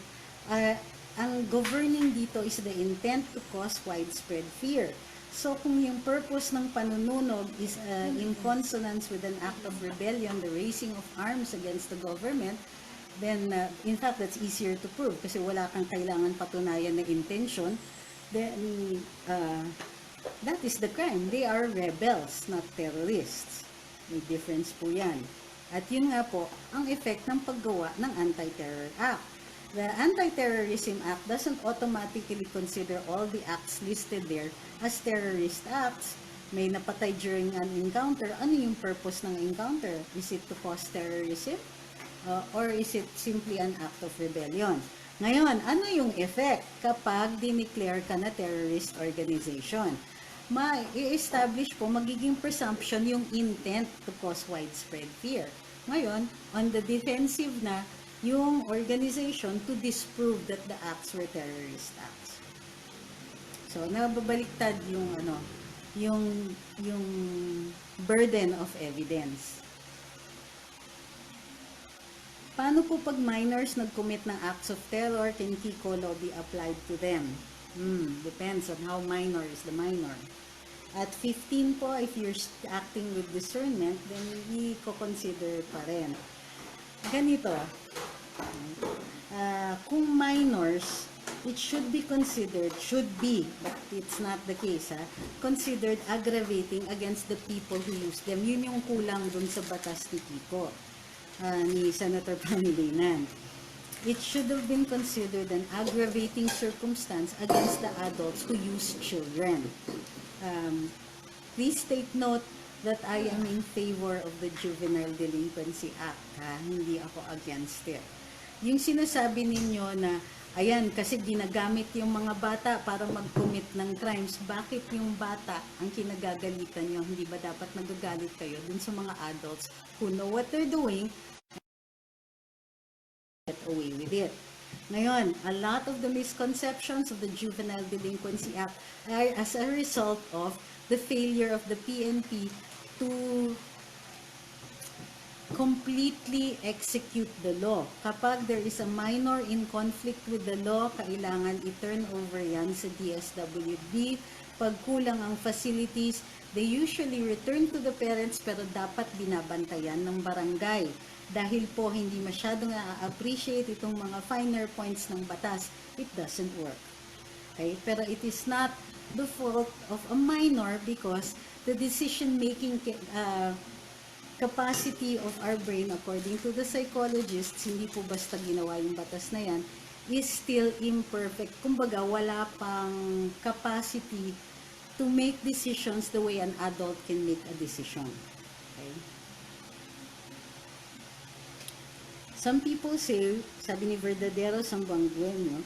ang governing dito is the intent to cause widespread fear. So, kung yung purpose ng panununog is in consonance with an act of rebellion, the raising of arms against the government, then, in fact, that's easier to prove kasi wala kang kailangan patunayan na intention. Then, that is the crime. They are rebels, not terrorists. May difference po yan. At yun nga po, ang effect ng paggawa ng Anti-Terror Act. The Anti-Terrorism Act doesn't automatically consider all the acts listed there as terrorist acts. May napatay during an encounter. Ano yung purpose ng encounter? Is it to cause terrorism? Or is it simply an act of rebellion? Ngayon, ano yung effect kapag dineclare ka na terrorist organization? Ma-establish po, magiging presumption yung intent to cause widespread fear. Ngayon, on the defensive na yung organization to disprove that the acts were terrorist acts. So, nababaliktad yung burden of evidence. Paano po pag minors nag-commit ng acts of terror, can KICO law be applied to them? Depends on how minor is the minor. At 15 po, if you're acting with discernment, then i-consider pa rin. Ganito, kung minors, it should be, but it's not the case, considered aggravating against the people who use them. Yun yung kulang dun sa batas ni KICO. Ni Senator Pangilinan. It should have been considered an aggravating circumstance against the adults who use children. Please take note that I am in favor of the Juvenile Delinquency Act. Hindi ako against it. Yung sinasabi ninyo na, ayan, kasi ginagamit yung mga bata para mag-commit ng crimes, bakit yung bata ang kinagagalitan nyo? Hindi ba dapat nagagalit kayo dun sa mga adults who know what they're doing and get away with it? Ngayon, a lot of the misconceptions of the Juvenile Delinquency Act are as a result of the failure of the PNP to completely execute the law. Kapag there is a minor in conflict with the law, kailangan i-turn over yan sa DSWD. Pag kulang ang facilities, they usually return to the parents pero dapat binabantayan ng barangay. Dahil po hindi masyadong na-appreciate itong mga finer points ng batas, it doesn't work. Okay? Pero it is not the fault of a minor because the decision-making capacity of our brain, according to the psychologists, hindi po basta ginawa yung batas na yan, is still imperfect. Kumbaga, wala pang capacity to make decisions the way an adult can make a decision. Okay? Some people say, sabi ni Verdadero Sambuangueno,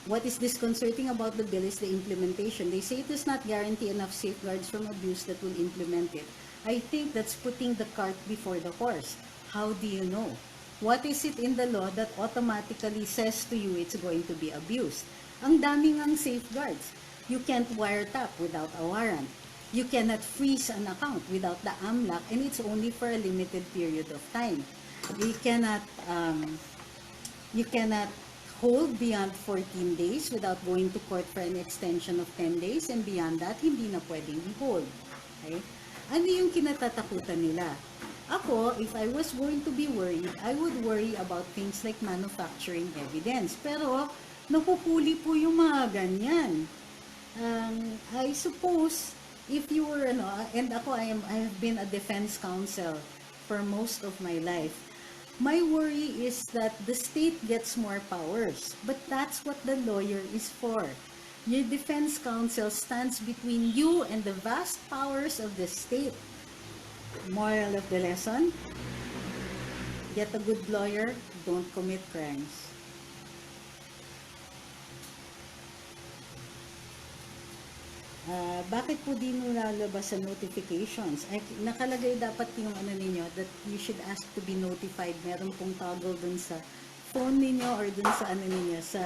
what is disconcerting about the bill is the implementation. They say it does not guarantee enough safeguards from abuse that will implement it. I think that's putting the cart before the horse. How do you know? What is it in the law that automatically says to you it's going to be abused? Ang daming ang safeguards. You can't wiretap without a warrant. You cannot freeze an account without the AMLAC, and it's only for a limited period of time. You cannot hold beyond 14 days without going to court for an extension of 10 days, and beyond that, hindi na pwedeng i-hold. Okay? Ano yung kinatatakutan nila? Ako, if I was going to be worried, I would worry about things like manufacturing evidence. Pero, nakuhuli po yung mga ganyan. I suppose, if you were, and ako, I have been a defense counsel for most of my life. My worry is that the state gets more powers, but that's what the lawyer is for. Your defense counsel stands between you and the vast powers of the state. Moral of the lesson, get a good lawyer, don't commit crimes. Bakit po di mo lalabas sa notifications? Ay, nakalagay dapat yung ninyo that you should ask to be notified. Meron pong toggle dun sa phone ninyo or dun sa ninyo sa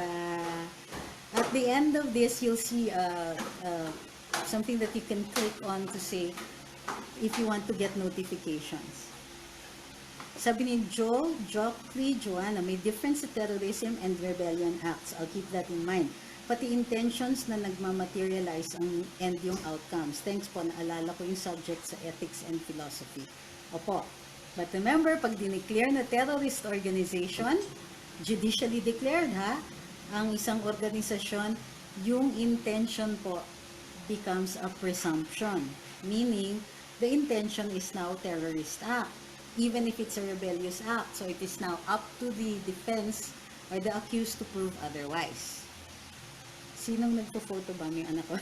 at the end of this you'll see something that you can click on to say if you want to get notifications. Sabi ni Joanna, may difference sa terrorism and rebellion acts. I'll keep that in mind. Pati intentions na nagmamaterialize and yung outcomes. Thanks po, naalala ko yung subject sa ethics and philosophy. Opo. But remember, pag dineclare na terrorist organization, judicially declared ang isang organisasyon, yung intention po becomes a presumption. Meaning, the intention is now terrorist act, even if it's a rebellious act. So it is now up to the defense or the accused to prove otherwise. Sinong nagpo-photo ba? Yung anak ko.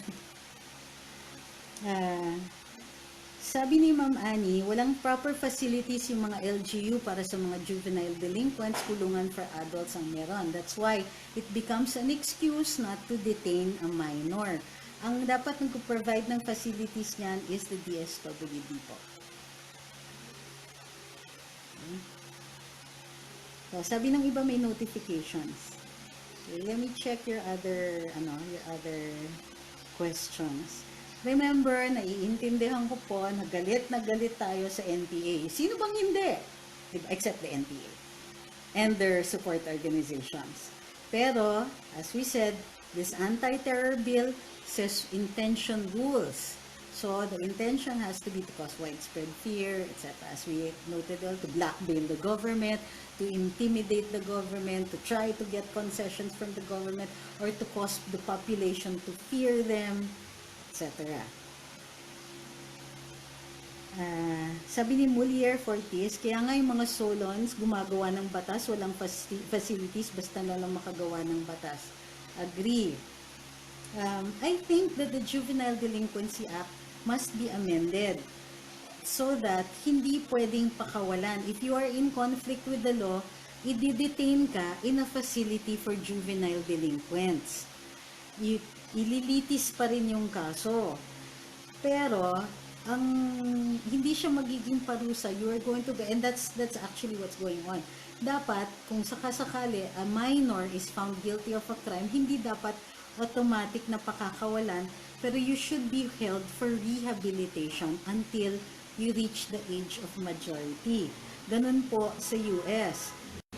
Sabi ni Ma'am Annie, walang proper facilities yung mga LGU para sa mga juvenile delinquents, kulungan for adults ang meron. That's why it becomes an excuse not to detain a minor. Ang dapat nag-provide ng facilities niyan is the DSWD po. Okay. So, sabi ng iba may notifications. Okay, let me check your other questions. Remember, naiintindihan ko po na galit tayo sa NPA. Sino bang hindi? Except the NPA and their support organizations. Pero, as we said, this anti-terror bill says intention rules. So, the intention has to be to cause widespread fear, etc. As we noted, to blackmail the government, to intimidate the government, to try to get concessions from the government, or to cause the population to fear them, etc. Sabi ni Mulier Fortis, kaya nga yung mga solons gumagawa ng batas, walang facilities, basta na lang makagawa ng batas. Agree. I think that the Juvenile Delinquency Act must be amended so that hindi pwedeng pakawalan. If you are in conflict with the law, i-detain ka in a facility for juvenile delinquents. Ililitis pa rin yung kaso. Pero, hindi siya magiging parusa. You are going to go, and that's actually what's going on. Dapat, kung sakasakali, a minor is found guilty of a crime, hindi dapat automatic na pakakawalan, pero you should be held for rehabilitation until you reach the age of majority. Ganun po sa US.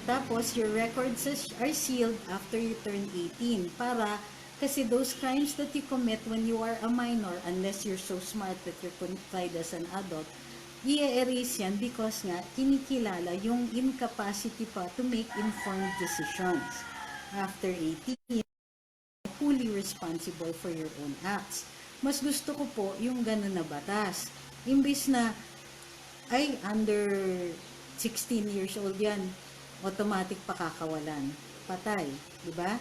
Tapos, your records are sealed after you turn 18 para kasi those crimes that you commit when you are a minor, unless you're so smart that you're qualified as an adult, i-erase yan because nga kinikilala yung incapacity pa to make informed decisions. After 18, fully responsible for your own acts. Mas gusto ko po yung gano'n na batas. Imbis na, ay, under 16 years old yan, automatic pakakawalan. Patay. Diba?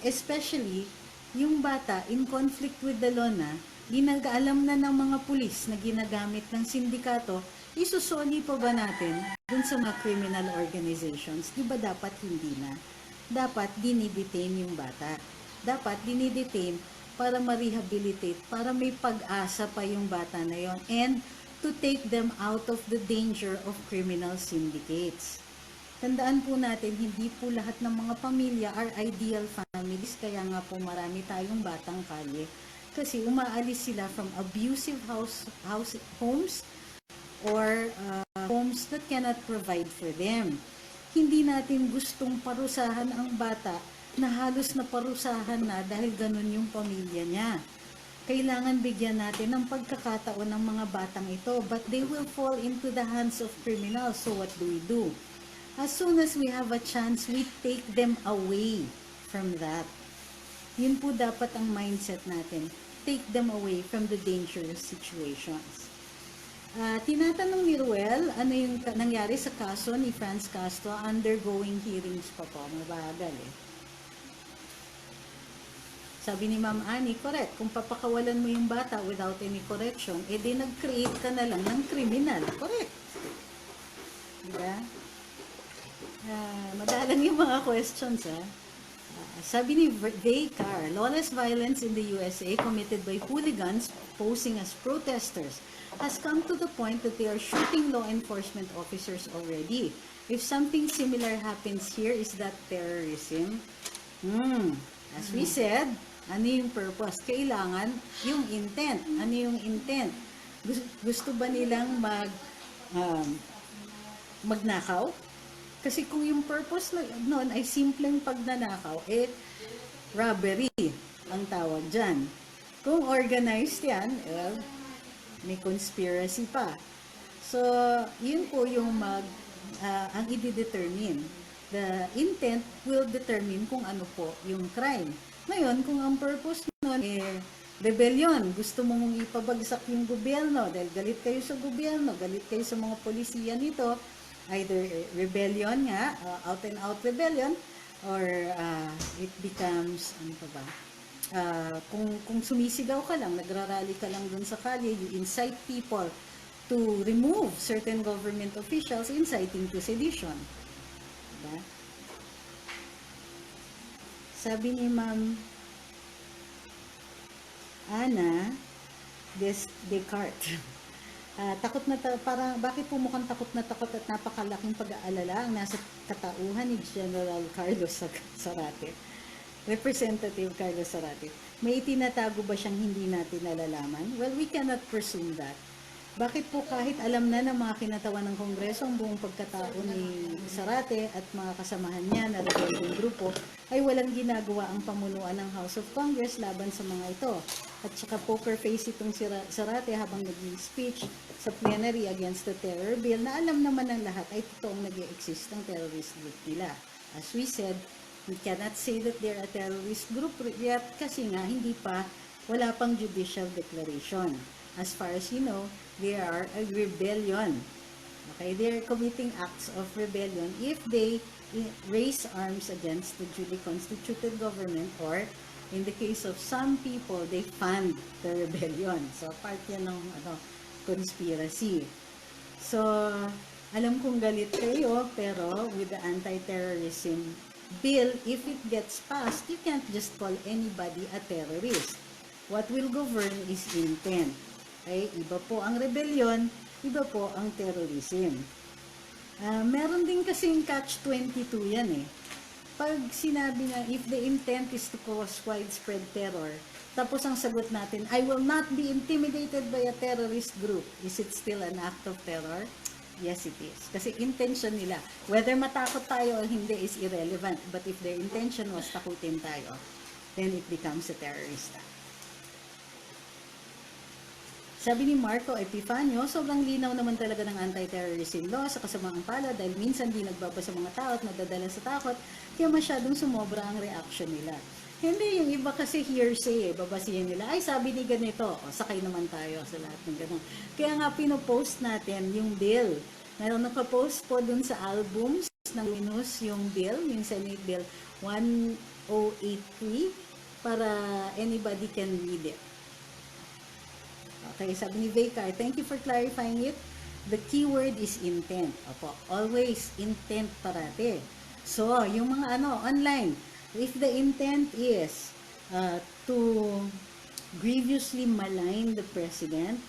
Especially, yung bata in conflict with the law na, ginag-alam na ng mga pulis na ginagamit ng sindikato, isusoli pa ba natin dun sa mga criminal organizations? Di ba dapat hindi na? Dapat dinidetain yung bata. Dapat dinidetain para ma-rehabilitate, para may pag-asa pa yung bata na yon, and to take them out of the danger of criminal syndicates. Tandaan po natin, hindi po lahat ng mga pamilya are ideal families, kaya nga po marami tayong batang kalye. Kasi umaalis sila from abusive homes or homes that cannot provide for them. Hindi natin gustong parusahan ang bata na halos na parusahan na dahil ganun yung pamilya niya. Kailangan bigyan natin ng pagkakataon ng mga batang ito, but they will fall into the hands of criminals. So what do? As soon as we have a chance, we take them away from that. Yun po dapat ang mindset natin. Take them away from the dangerous situations. Tinatanong ni Ruel, ano yung nangyari sa kaso ni Franz Castro? Undergoing hearings pa po. Mabagal eh. Sabi ni Ma'am Annie, correct. Kung papakawalan mo yung bata without any correction, edi nag-create ka na lang ng criminal. Correct. Diba? Madalang yung mga questions, ha? Sabi ni Vaycar, lawless violence in the USA committed by hooligans posing as protesters has come to the point that they are shooting law enforcement officers already. If something similar happens here, is that terrorism? As we said, ano yung purpose? Kailangan yung intent. Ano yung intent? Gusto ba nilang magnakaw? Kasi kung yung purpose noon ay simpleng pagnanakaw, robbery ang tawag dyan. Kung organized yan, may conspiracy pa. So, yun po yung ang i-determine. The intent will determine kung ano po yung crime. Ngayon, kung ang purpose noon rebellion, gusto mong ipabagsak yung gobyerno dahil galit kayo sa gobyerno, galit kayo sa mga polisiya nito, either rebellion nga, out and out rebellion, or it becomes, ano pa ba, kung sumisigaw ka lang, nagrarally ka lang dun sa kalye, you incite people to remove certain government officials, inciting to sedition. Diba? Sabi ni Ma'am Ana Descartes, takot na parang bakit po mukhang takot at napakalaking pag-aalala ang nasa katauhan ni General Carlos Zarate, Representative Carlos Zarate. May itinatago ba siyang hindi natin nalalaman? Well, we cannot presume that. Bakit po kahit alam na ng mga kinatawan ng Kongreso ang buong pagkatao ni Zarate at mga kasamahan niya na rebellion grupo, ay walang ginagawa ang pamunuan ng House of Congress laban sa mga ito. At saka poker face itong si Zarate habang nag-speech sa plenary against the terror bill na alam naman ng lahat ay totoong nag-exist ng terrorist group nila. As we said, we cannot say that they're a terrorist group yet kasi nga wala pang judicial declaration. As far as you know, they are a rebellion. Okay, they are committing acts of rebellion if they raise arms against the duly constituted government, or in the case of some people, they fund the rebellion. So, part yan ng conspiracy. So, alam kong galit kayo, pero with the anti-terrorism bill, if it gets passed, you can't just call anybody a terrorist. What will govern is intent. Okay? Iba po ang rebellion, iba po ang terrorism. Meron din kasing catch-22 yan eh. Pag sinabi na, if the intent is to cause widespread terror, tapos ang sagot natin, I will not be intimidated by a terrorist group. Is it still an act of terror? Yes, it is. Kasi intention nila, whether matakot tayo o hindi is irrelevant. But if their intention was takutin tayo, then it becomes a terrorist act. Sabi ni Marco Epifanio, sobrang linaw naman talaga ng anti-terrorism law sa kasamaang palad dahil minsan di nagbabasa mga tao at nadadala sa takot, kaya masyadong sumobra ang reaction nila. Hindi, yung iba kasi hearsay babasihin nila, ay sabi ni ganito, sakay naman tayo sa lahat ng ganun. Kaya nga pinopost natin yung bill. Nakapost po dun sa albums ng Winus yung bill, yung Senate Bill 1083, para anybody can read it. Okay, sabi ni Vekar, thank you for clarifying it. The keyword is intent. Opo, always intent parate. So, yung mga online, if the intent is to grievously malign the president,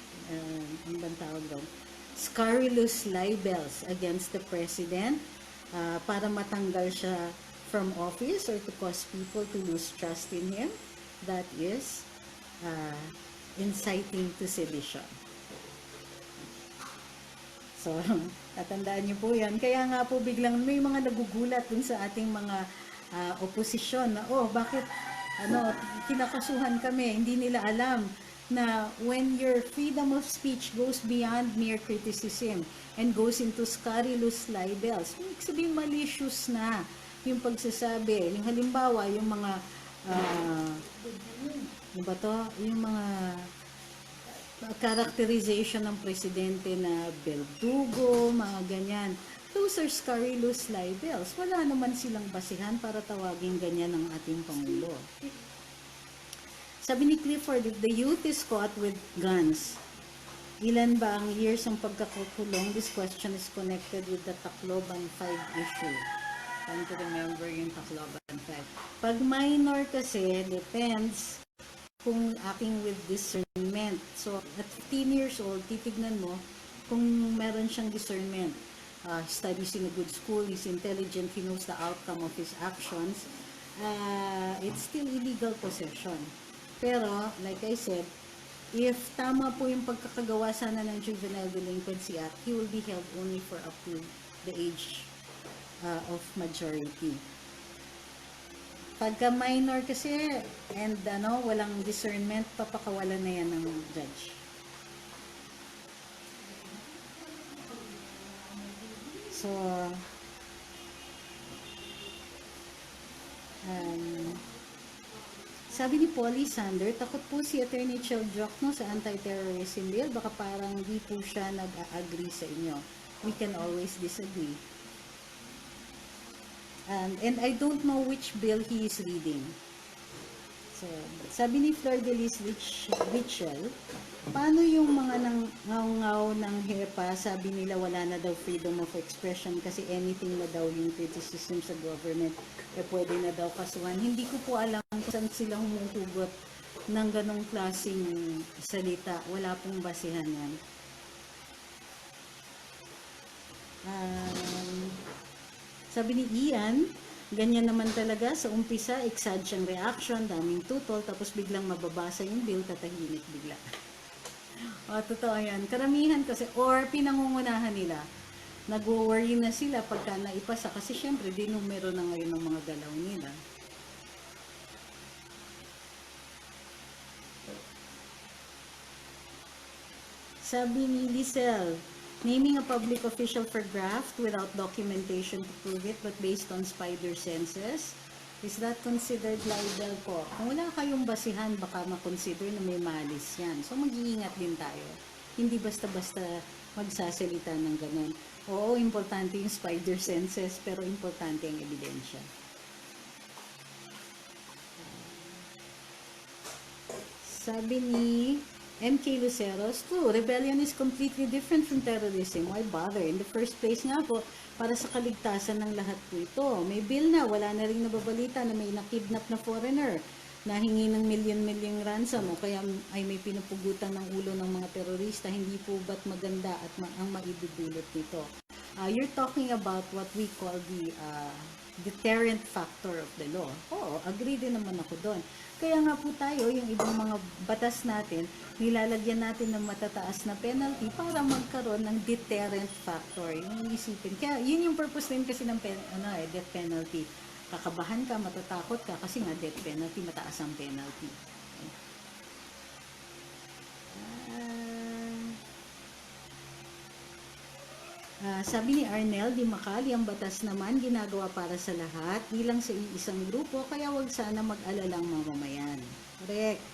ano bang tawag doon? Scurrilous libels against the president para matanggal siya from office or to cause people to lose trust in him, that is inciting to sedition. So, tatandaan niyo po yan. Kaya nga po biglang may mga nagugulat dun sa ating mga oposisyon na, bakit kinakasuhan kami? Hindi nila alam na when your freedom of speech goes beyond mere criticism and goes into scurrilous libels, ibig sabihin malicious na yung pagsasabi. Yung halimbawa, yung mga ano ba to? Yung mga characterization ng presidente na berdugo, mga ganyan. Those are scurrilous libels. Wala naman silang basihan para tawagin ganyan ng ating Pangulo. Sabi ni Clifford, if the youth is caught with guns, ilan ba ang years ng pagkakakulong? This question is connected with the Tacloban 5 issue. Trying to remember yung Tacloban 5. Pag minor kasi, depends kung acting with discernment. So, at 15 years old, titignan mo kung meron siyang discernment. Studies in a good school, he's intelligent, he knows the outcome of his actions. It's still illegal possession. Pero, like I said, if tama po yung pagkakagawa sana ng Juvenile Delinquency Act, he will be held only for up to the age of majority. Pagka minor kasi, and walang discernment, papakawalan na yan ng judge. So, sabi ni Polly Sander, takot po si Atty. Cheldrocno sa anti-terrorism bill, baka parang di po siya nag-agree sa inyo. We can always disagree. And I don't know which bill he is reading. So, sabi ni Flor de Lis Richel, paano yung mga nangaw-ngaw ng HEPA, sabi nila wala na daw freedom of expression kasi anything na daw yung criticism sa government, pwede na daw kasuhan. Hindi ko po alam kung saan sila humuhugot ng ganong klaseng salita. Wala pong basihan yan. Sabi ni Ian, ganyan naman talaga sa umpisa, exad siyang reaction, daming tutol, tapos biglang mababasa yung bill, tatahimik bigla. Totoo yan. Karamihan kasi, or pinangungunahan nila, nag-worry na sila pagka naipasa, kasi syempre, dinumero na ngayon ng mga galaw nila. Sabi ni Lisel, naming a public official for graft without documentation to prove it but based on spider senses, is that considered libel po? Kung wala kayong basihan, baka makonsider na may malis yan. So, mag-iingat din tayo. Hindi basta-basta magsasalita ng ganun. Oo, importante yung spider senses, pero importante ang ebidensya. Sabi ni MK Luceros, true, rebellion is completely different from terrorism. Why bother? In the first place nga po, para sa kaligtasan ng lahat po ito. May bill na, wala na rin nababalita na may nakidnap na foreigner na hingi ng milyon-milyong ransom o kaya ay may pinupugutan ng ulo ng mga terorista. Hindi po ba't maganda at ang maidudulot nito? You're talking about what we call the deterrent factor of the law. Oo, agree din naman ako doon. Kaya nga po tayo, yung ibang mga batas natin, nilalagyan natin ng matataas na penalty para magkaroon ng deterrent factor. Yung isipin. Kaya yun yung purpose din kasi ng death penalty. Kakabahan ka, matatakot ka kasi nga death penalty, mataas ang penalty. Sabi ni Arnel, di makali ang batas naman ginagawa para sa lahat, bilang sa isang grupo, kaya wag sana mag-alalang mamamayan. Correct.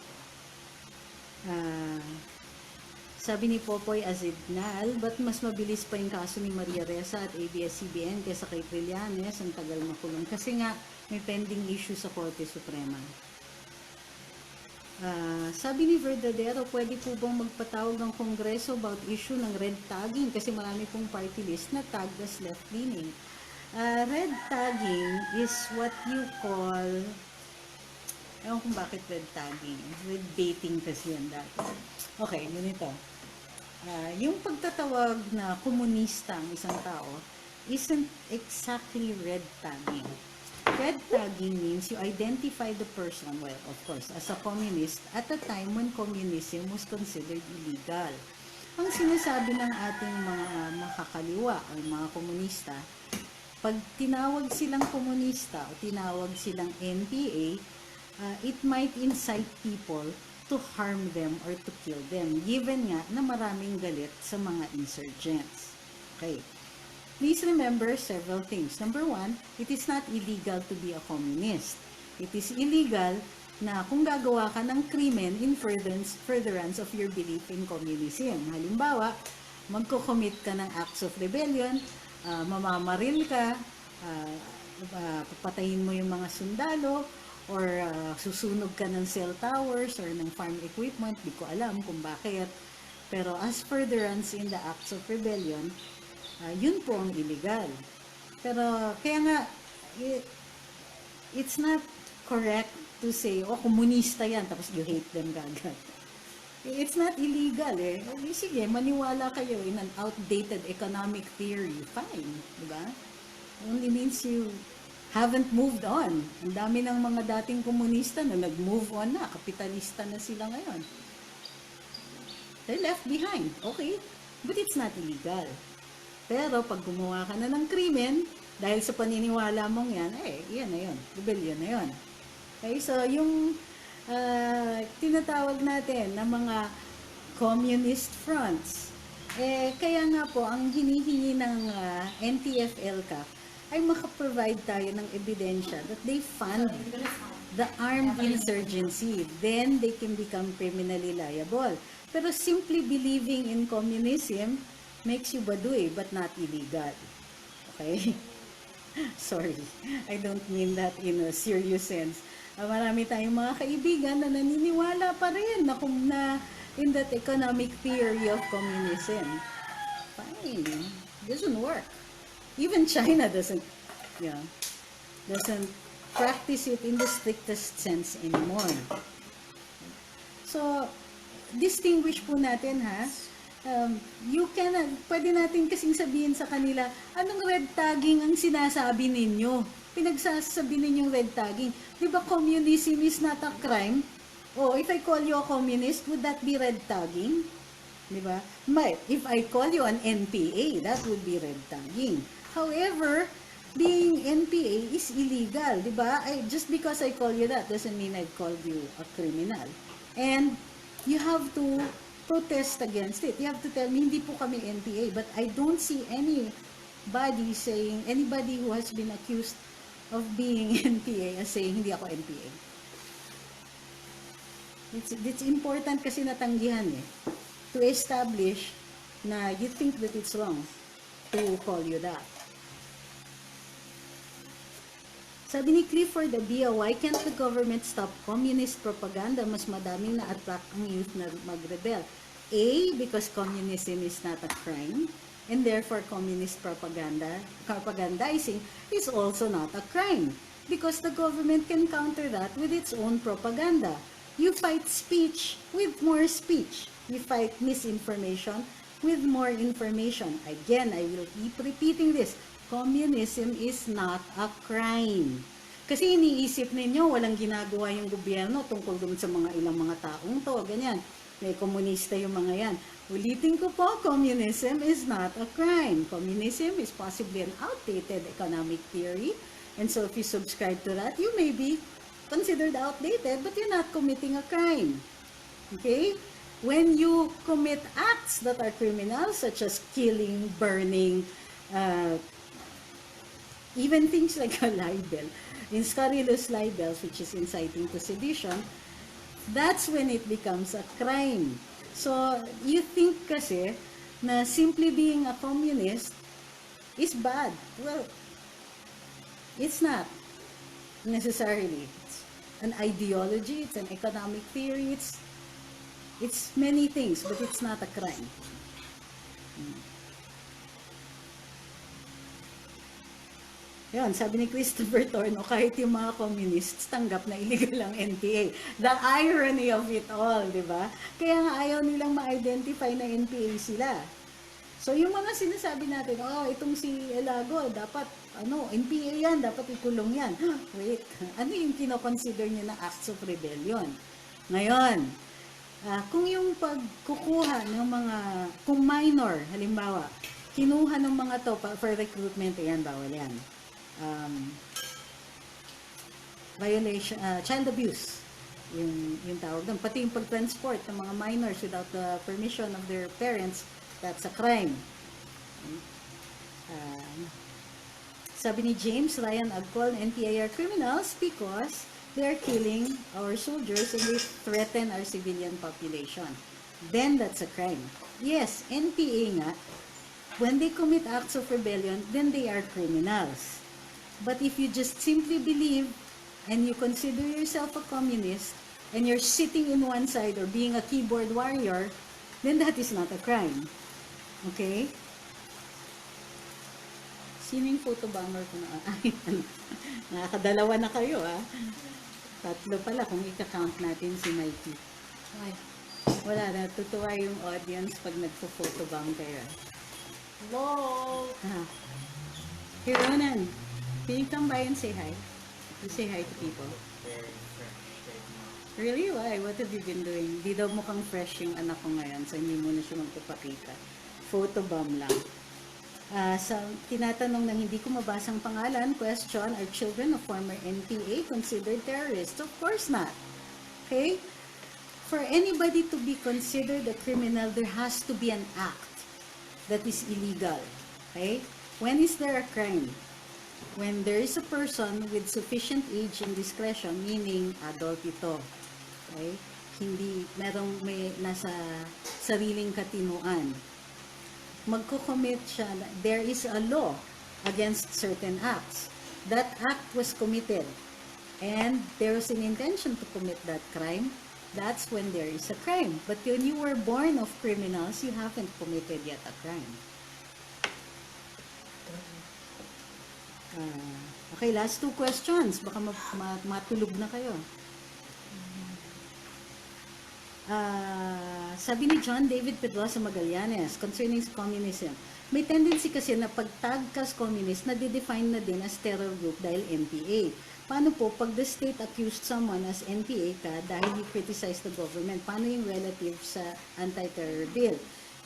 Sabi ni Popoy Azignal, ba't mas mabilis pa yung kaso ni Maria Ressa at ABS-CBN kaysa kay Trillanes, ang tagal makulong? Kasi nga, may pending issue sa Korte Suprema. Sabi ni Verdadero, pwede po bang magpatawag ng Kongreso about issue ng red tagging? Kasi marami pong party list na tagged as left-leaning. Red tagging is what you call, ewan kung bakit red tagging. Red baiting kasi yan dati. Okay, ganito. Yung pagtatawag na komunista ang isang tao isn't exactly red tagging. Red tagging means you identify the person, well, of course, as a communist at a time when communism was considered illegal. Ang sinasabi ng ating mga makakaliwa o mga komunista, pag tinawag silang komunista o tinawag silang NPA, it might incite people to harm them or to kill them, given nga na maraming galit sa mga insurgents. Okay. Please remember several things. Number one, it is not illegal to be a communist. It is illegal na kung gagawa ka ng krimen in furtherance of your belief in communism. Halimbawa, magko-commit ka ng acts of rebellion, mamamaril ka, papatayin mo yung mga sundalo, or susunog ka ng cell towers or ng farm equipment, di ko alam kung bakit. Pero as furtherance in the acts of rebellion, yun po ang illegal. Pero kaya nga, it's not correct to say, oh, komunista yan, tapos you hate them gagad. It's not illegal eh. Sige, maniwala kayo in an outdated economic theory. Fine, di ba? Only means you haven't moved on. Ang dami ng mga dating komunista na nag-move on na, kapitalista na sila ngayon. They're left behind, okay? But it's not illegal. Pero pag gumawa ka na ng krimen, dahil sa paniniwala mong yan, yan na yun. Rebellion na yun. Okay, so yung tinatawag natin na mga communist fronts, kaya nga po, ang hinihingi ng NTF-ELCA ay makaprovide tayo ng ebidensya that they fund the armed insurgency. Then they can become criminally liable. Pero simply believing in communism makes you baduy but not illegal. Okay? Sorry, I don't mean that in a serious sense. Marami tayong mga kaibigan na naniniwala pa rin na in that economic theory of communism. Fine, doesn't work. Even China doesn't practice it in the strictest sense anymore. So, distinguish po natin ha. Pwede natin kasing sabihin sa kanila, anong red tagging ang sinasabi ninyo? Pinagsasabi ninyong red tagging. Di ba communism is not a crime? Oh, if I call you a communist, would that be red tagging? Di ba? If I call you an NPA, that would be red tagging. However, being NPA is illegal, di ba? Just because I call you that doesn't mean I've called you a criminal. And you have to protest against it. You have to tell me, hindi po kami NPA, but I don't see anybody who has been accused of being NPA as saying, hindi ako NPA. It's important kasi natanggihan to establish na you think that it's wrong to call you that. Sabi ni Clifford Abia, why can't the government stop communist propaganda? Mas madaming na-attract ang youth na mag-rebel. A, because communism is not a crime, and therefore communist propagandizing is also not a crime, because the government can counter that with its own propaganda. You fight speech with more speech. You fight misinformation with more information. Again, I will keep repeating this. Communism is not a crime. Kasi iniisip ninyo, walang ginagawa yung gobyerno tungkol dun sa mga ilang mga taong to, ganyan. May komunista yung mga yan. Ulitin ko po, communism is not a crime. Communism is possibly an outdated economic theory. And so if you subscribe to that, you may be considered outdated, but you're not committing a crime. Okay? When you commit acts that are criminal, such as killing, burning, even things like a libel, in scurrilous libels, which is inciting to sedition, that's when it becomes a crime. So, you think kasi na simply being a communist is bad. Well, it's not necessarily. an ideology, it's an economic theory, it's many things, but it's not a crime. Yun, sabi ni Christopher Torno, kahit yung mga communists tanggap na illegal ang NPA. The irony of it all, di ba? Kaya nga ayaw nilang ma-identify na NPA sila. So yung mga sinasabi natin, oh, itong si Elago, dapat, NPA yan, dapat ikulong yan. Wait, ano yung kinoconsider niya na acts of rebellion? Ngayon, kung yung pagkukuha ng mga, kung minor, halimbawa, kinuha ng mga to for recruitment, yan, bawal yan. Violation, child abuse, yung tawag doon. Pati yung pag-transport ng mga minors without the permission of their parents, that's a crime. Sabi ni James Ryan Agcol, NPA are criminals because they are killing our soldiers and they threaten our civilian population. Then that's a crime. Yes, NPA nga, when they commit acts of rebellion, then they are criminals. But if you just simply believe and you consider yourself a communist and you're sitting in one side or being a keyboard warrior, then that is not a crime. Okay? Sino yung photobomber ko na? Ay, nakakadalawa na kayo, ha? Tatlo pala kung ika-count natin si Mikey. Ay, wala, natutuwa yung audience pag nagpo-photobomb kayo. Hello! Here, Ronan. Can you come by and say hi? You say hi to people. Really? Why? What have you been doing? Di daw mukhang fresh yung anak ko ngayon, so hindi mo na siya magpapakita. Photobomb lang. Sa tinatanong ng hindi ko mabasang pangalan, question, are children of former NPA considered terrorists? Of course not. Okay? For anybody to be considered a criminal, there has to be an act that is illegal. Okay? When is there a crime? When there is a person with sufficient age and discretion, meaning adult ito, okay? Hindi, may nasa sariling katinuan. Magko-commit siya, there is a law against certain acts. That act was committed, and there was an intention to commit that crime. That's when there is a crime. But when you were born of criminals, you haven't committed yet a crime. Okay, last two questions. Baka matulog na kayo. Sabi ni John David Pedrosa Magallanes concerning communism, may tendency kasi na pag-tag ka as communist, na-define na din as terror group dahil NPA. Paano po pag the state accused someone as NPA ka dahil you criticize the government? Paano yung relative sa anti-terror bill?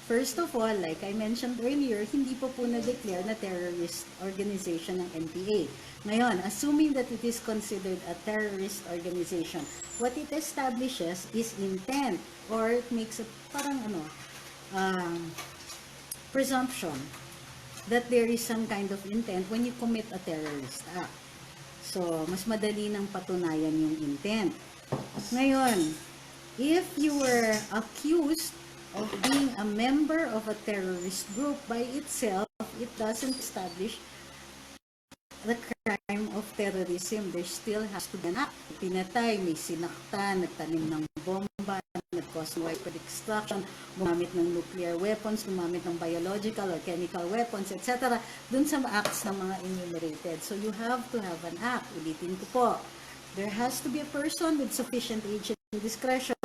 First of all, like I mentioned earlier, hindi po na-declare na terrorist organization ng NPA. Ngayon, assuming that it is considered a terrorist organization, what it establishes is intent, or it makes a parang presumption that there is some kind of intent when you commit a terrorist act. So, mas madali nang patunayan yung intent. Ngayon, if you were accused of being a member of a terrorist group by itself, it doesn't establish the crime of terrorism. There still has to be an act. Pinatay, may sinaktan, nagtanim ng bomba, nag-cause widespread destruction, gumamit ng nuclear weapons, gumamit ng biological or chemical weapons, etc. Dun sa acts ng mga enumerated. So you have to have an act. Ulitin ko po. There has to be a person with sufficient age and discretion.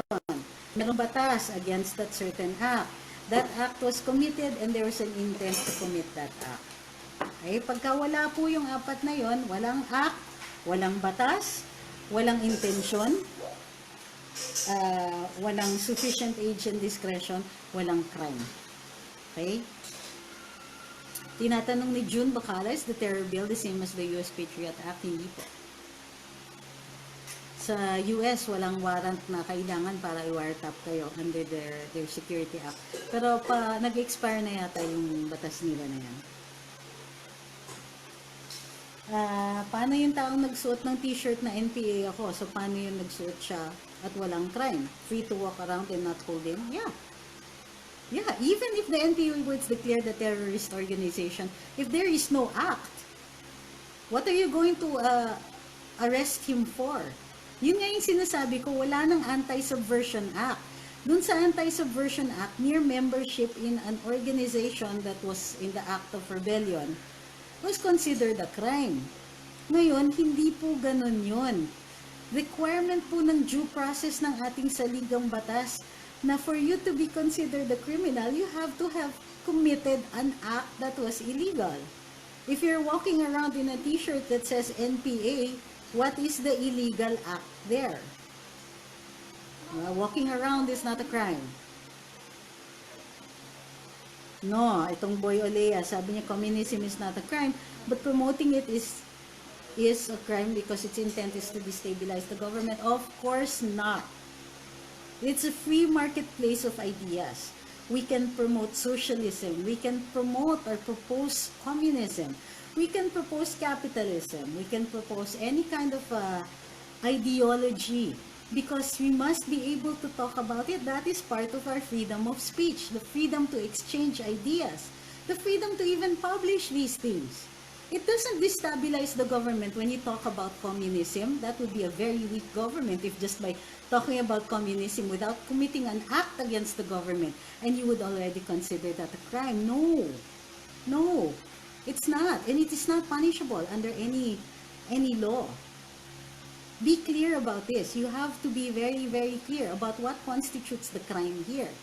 Merong batas against that certain act. That act was committed and there was an intent to commit that act. Okay? Pagka wala po yung apat na yon, walang act, walang batas, walang intention, walang sufficient age and discretion, walang crime. Okay? Tinatanong ni June Bacala, is the terror bill the same as the US Patriot Act? Hindi po. Sa US, walang warrant na kailangan para i-wiretap kayo under their Security Act. Pero nag-expire na yata yung batas nila na yan. Paano yung taong nagsuot ng t-shirt na NPA ako? So, paano yung nagsuot siya at walang crime? Free to walk around and not holding? Yeah. Yeah, even if the NPA was declared a terrorist organization, if there is no act, what are you going to arrest him for? Yun nga yung sinasabi ko, wala ng Anti-Subversion Act. Dun sa Anti-Subversion Act, mere membership in an organization that was in the act of rebellion was considered a crime. Ngayon, hindi po ganun yun. Requirement po ng due process ng ating saligang batas na for you to be considered a criminal, you have to have committed an act that was illegal. If you're walking around in a t-shirt that says NPA, what is the illegal act there? Walking around is not a crime. No, itong Boy Olea, sabi niya communism is not a crime, but promoting it is a crime because its intent is to destabilize the government. Of course not. It's a free marketplace of ideas. We can promote socialism. We can promote or propose communism. We can propose capitalism. We can propose any kind of ideology because we must be able to talk about it. That is part of our freedom of speech, the freedom to exchange ideas, the freedom to even publish these things. It doesn't destabilize the government when you talk about communism. That would be a very weak government if just by talking about communism without committing an act against the government, and you would already consider that a crime. No. No. It's not. And it is not punishable under any law. Be clear about this. You have to be very, very clear about what constitutes the crime here.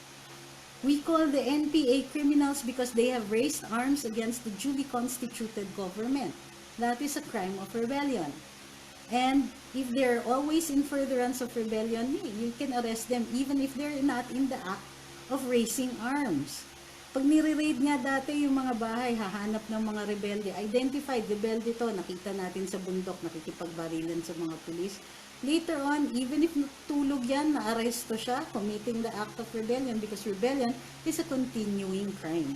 We call the NPA criminals because they have raised arms against the duly constituted government. That is a crime of rebellion. And if they're always in furtherance of rebellion, you can arrest them even if they're not in the act of raising arms. Pag nire-raid nga dati yung mga bahay, hahanap ng mga rebelde, identified rebelde to, nakita natin sa bundok, nakikipagbarilan sa mga pulis. Later on, even if tulog yan, na-aresto siya, committing the act of rebellion because rebellion is a continuing crime.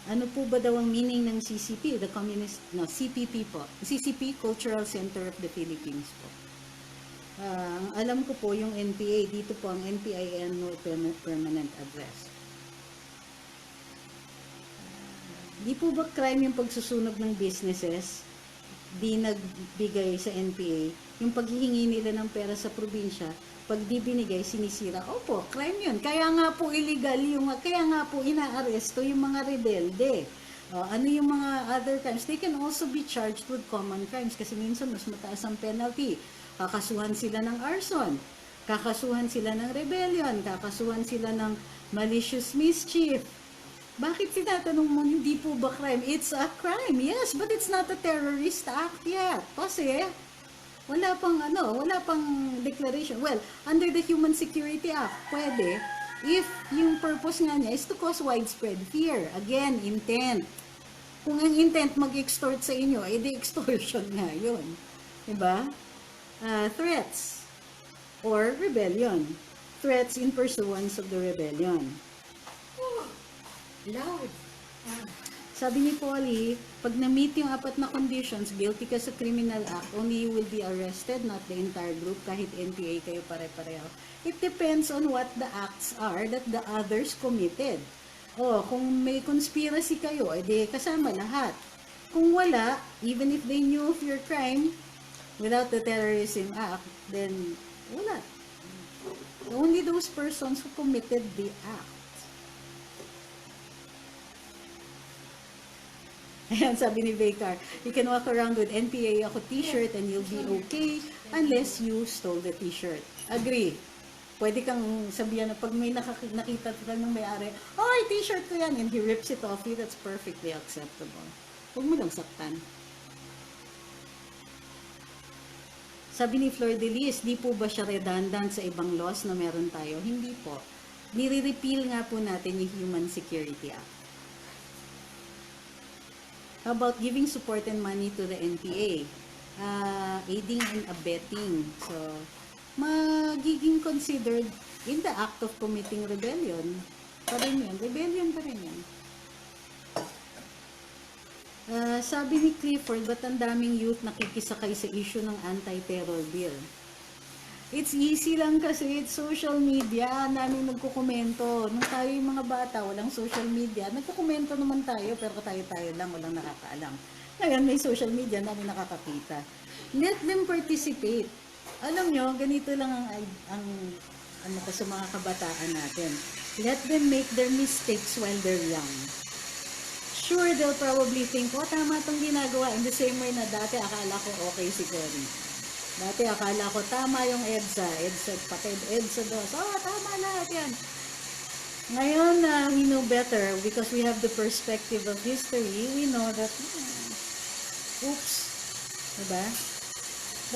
Ano po ba daw ang meaning ng CCP? The Communist, no, CPP po. CCP, Cultural Center of the Philippines po. Alam ko po yung NPA, dito po ang NPIN, no permanent address. Di po ba crime yung pagsusunog ng businesses? Di nagbigay sa NPA. Yung paghihingi nila ng pera sa probinsya, pag di binigay, sinisira. Opo, crime yun. Kaya nga po illegal kaya nga po inaaresto yung mga rebelde. Ano yung mga other crimes? They can also be charged with common crimes kasi minsan mas mataas ang penalty. Kakasuhan sila ng arson, kakasuhan sila ng rebellion, kakasuhan sila ng malicious mischief. Bakit tinatanong mo, hindi po ba crime? It's a crime, yes, but it's not a terrorist act yet. Kasi, wala pang declaration. Well, under the Human Security Act, pwede, if yung purpose nga niya is to cause widespread fear. Again, intent. Kung ang intent mag-extort sa inyo, edi extortion nga yun. Diba? Threats or rebellion. Threats in pursuance of the rebellion. Loud. Sabi ni Polly, pag na-meet yung 4 na conditions, guilty ka sa criminal act, only you will be arrested, not the entire group, kahit NPA kayo pare-pareho. It depends on what the acts are that the others committed. Kung may conspiracy kayo, edi kasama lahat. Kung wala, even if they knew of your crime, without the Terrorism Act, then wala. Only those persons who committed the act. Ayan, sabi ni Baker, you can walk around with NPA ako t-shirt and you'll be okay unless you stole the t-shirt. Agree. Pwede kang sabihan na pag may nakita ka ng may-ari, oh, t-shirt ko yan, and he rips it off you, that's perfectly acceptable. Huwag mo lang saktan. Sabi ni Flor de Lis, di po ba siya redundant sa ibang laws na meron tayo? Hindi po. Nire-repeal nga po natin yung Human Security Act. How about giving support and money to the NPA? Aiding and abetting. So, magiging considered in the act of committing rebellion. Pa rin yun. Rebellion pa rin yun. Sabi ni Clifford, ba't ang daming youth nakikisakay sa issue ng anti-terror bill? It's easy lang kasi it's social media. Ang daming nagkukomento. Nung tayo yung mga bata, walang social media. Nagkukomento naman tayo, pero tayo-tayo lang, walang nakakaalam. Ngayon, may social media, ang daming nakakakita. Let them participate. Alam nyo, ganito lang ang ano ko sa mga kabataan natin. Let them make their mistakes while they're young. Sure, they'll probably think, oh, tama itong ginagawa. In the same way na dati, akala ko okay si Cory. Dati akala ko tama yung EDSA patid, EDSA dos. Oh, tama lahat yan. Ngayon, we know better because we have the perspective of history. We know that, oops, diba?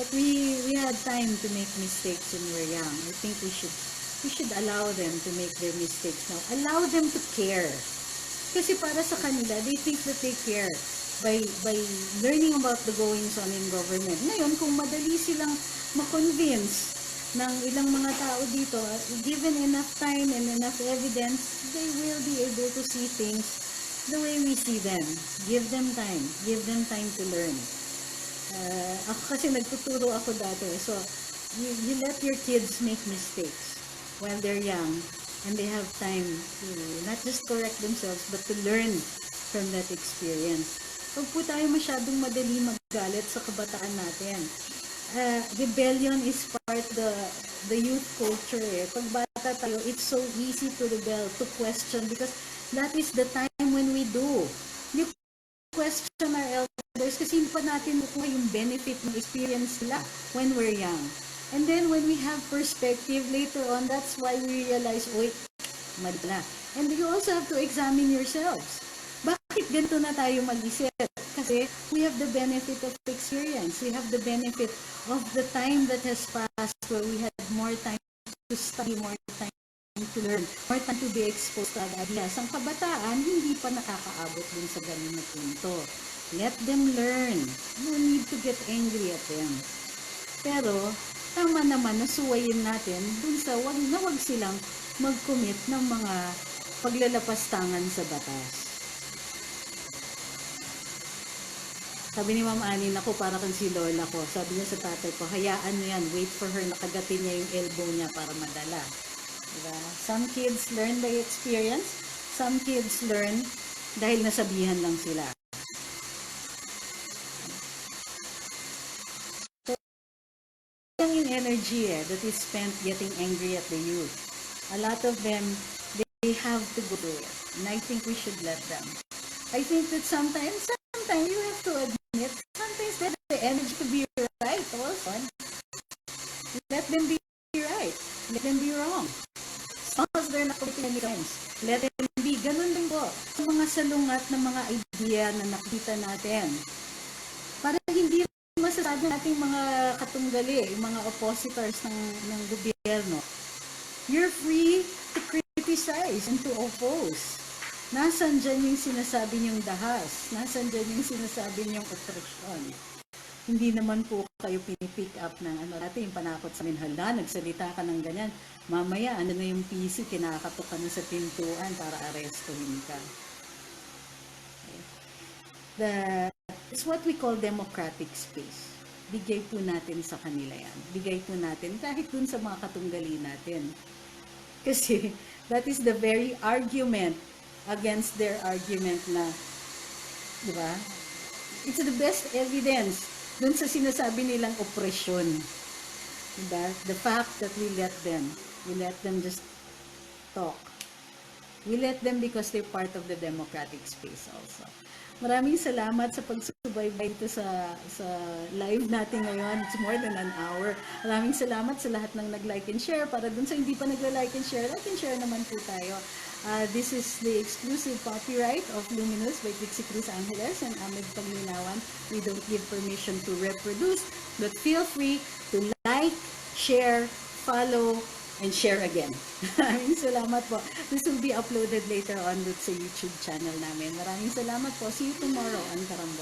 But we had time to make mistakes when we were young. I think we should allow them to make their mistakes now. Allow them to care. Kasi para sa kanila, they think that they care by learning about the goings on in government. Ngayon, kung madali silang ma-convince ng ilang mga tao dito, given enough time and enough evidence, they will be able to see things the way we see them. Give them time. Give them time to learn. Ako kasi nagtuturo ako dati. So, you let your kids make mistakes while they're young and they have time to not just correct themselves but to learn from that experience. Huwag po tayo masyadong madali magalit sa kabataan natin. Rebellion is part the youth culture. Pag bata tayo, it's so easy to rebel, to question, because that is the time when we do. You question our elders kasi hindi pa natin makuha yung benefit ng experience nila when we're young. And then when we have perspective later on, that's why we realize, oy, mali pala. And you also have to examine yourselves. Bakit ganito na tayo mag-isip? Kasi we have the benefit of experience. We have the benefit of the time that has passed where we had more time to study, more time to learn, more time to be exposed to other ideas. Ang kabataan, hindi pa nakakaabot din sa ganun na punto. Let them learn. No need to get angry at them. Pero, tama naman na suwayin natin dun sa wag silang mag-commit ng mga paglalapastangan sa batas. Sabi ni Ma'am Annie, naku, para kang si Lola ko. Sabi niya sa tatay ko, hayaan niyo yan, wait for her, nakagatin niya yung elbow niya para madala. Diba? Some kids learn by experience, some kids learn dahil nasabihan lang sila. So, yung energy that is spent getting angry at the youth. A lot of them, they have to go through it. And I think we should let them. I think that sometimes you have to admit, sometimes they have the energy to be right also. Let them be right. Let them be wrong. As long as they're not committing any crimes. Let them be. Ganun din po. Mga salungat ng mga idea na nakita natin. Para hindi masasabi nating mga katunggali, mga oppositors ng gobyerno. You're free to criticize and to oppose. Nasaan dyan yung sinasabi niyong dahas? Nasaan dyan yung sinasabi niyong oppression? Hindi naman po kayo pinipick up ng dati yung panakot sa minhala, nagsalita ka ng ganyan. Mamaya, na yung PC, kinakatok ka na sa pintuan para arestuhin ka. It's what we call democratic space. Bigay po natin sa kanila yan. Bigay po natin kahit dun sa mga katunggali natin. Kasi that is the very argument against their argument na, di ba? It's the best evidence dun sa sinasabi nilang oppression. Di ba? The fact that we let them just talk. We let them because they're part of the democratic space also. Maraming salamat sa pagsubaybay dito sa live natin ngayon. It's more than an hour. Maraming salamat sa lahat ng nag-like and share. Para dun sa hindi pa nag-like and share, like and share naman po tayo. This is the exclusive copyright of Luminous by Trixie Cruz Angeles and Ahmed Paglinawan. We don't give permission to reproduce, but feel free to like, share, follow, and share again. Maraming salamat po. This will be uploaded later on sa YouTube channel namin. Maraming salamat po. See you tomorrow on Karamdaman.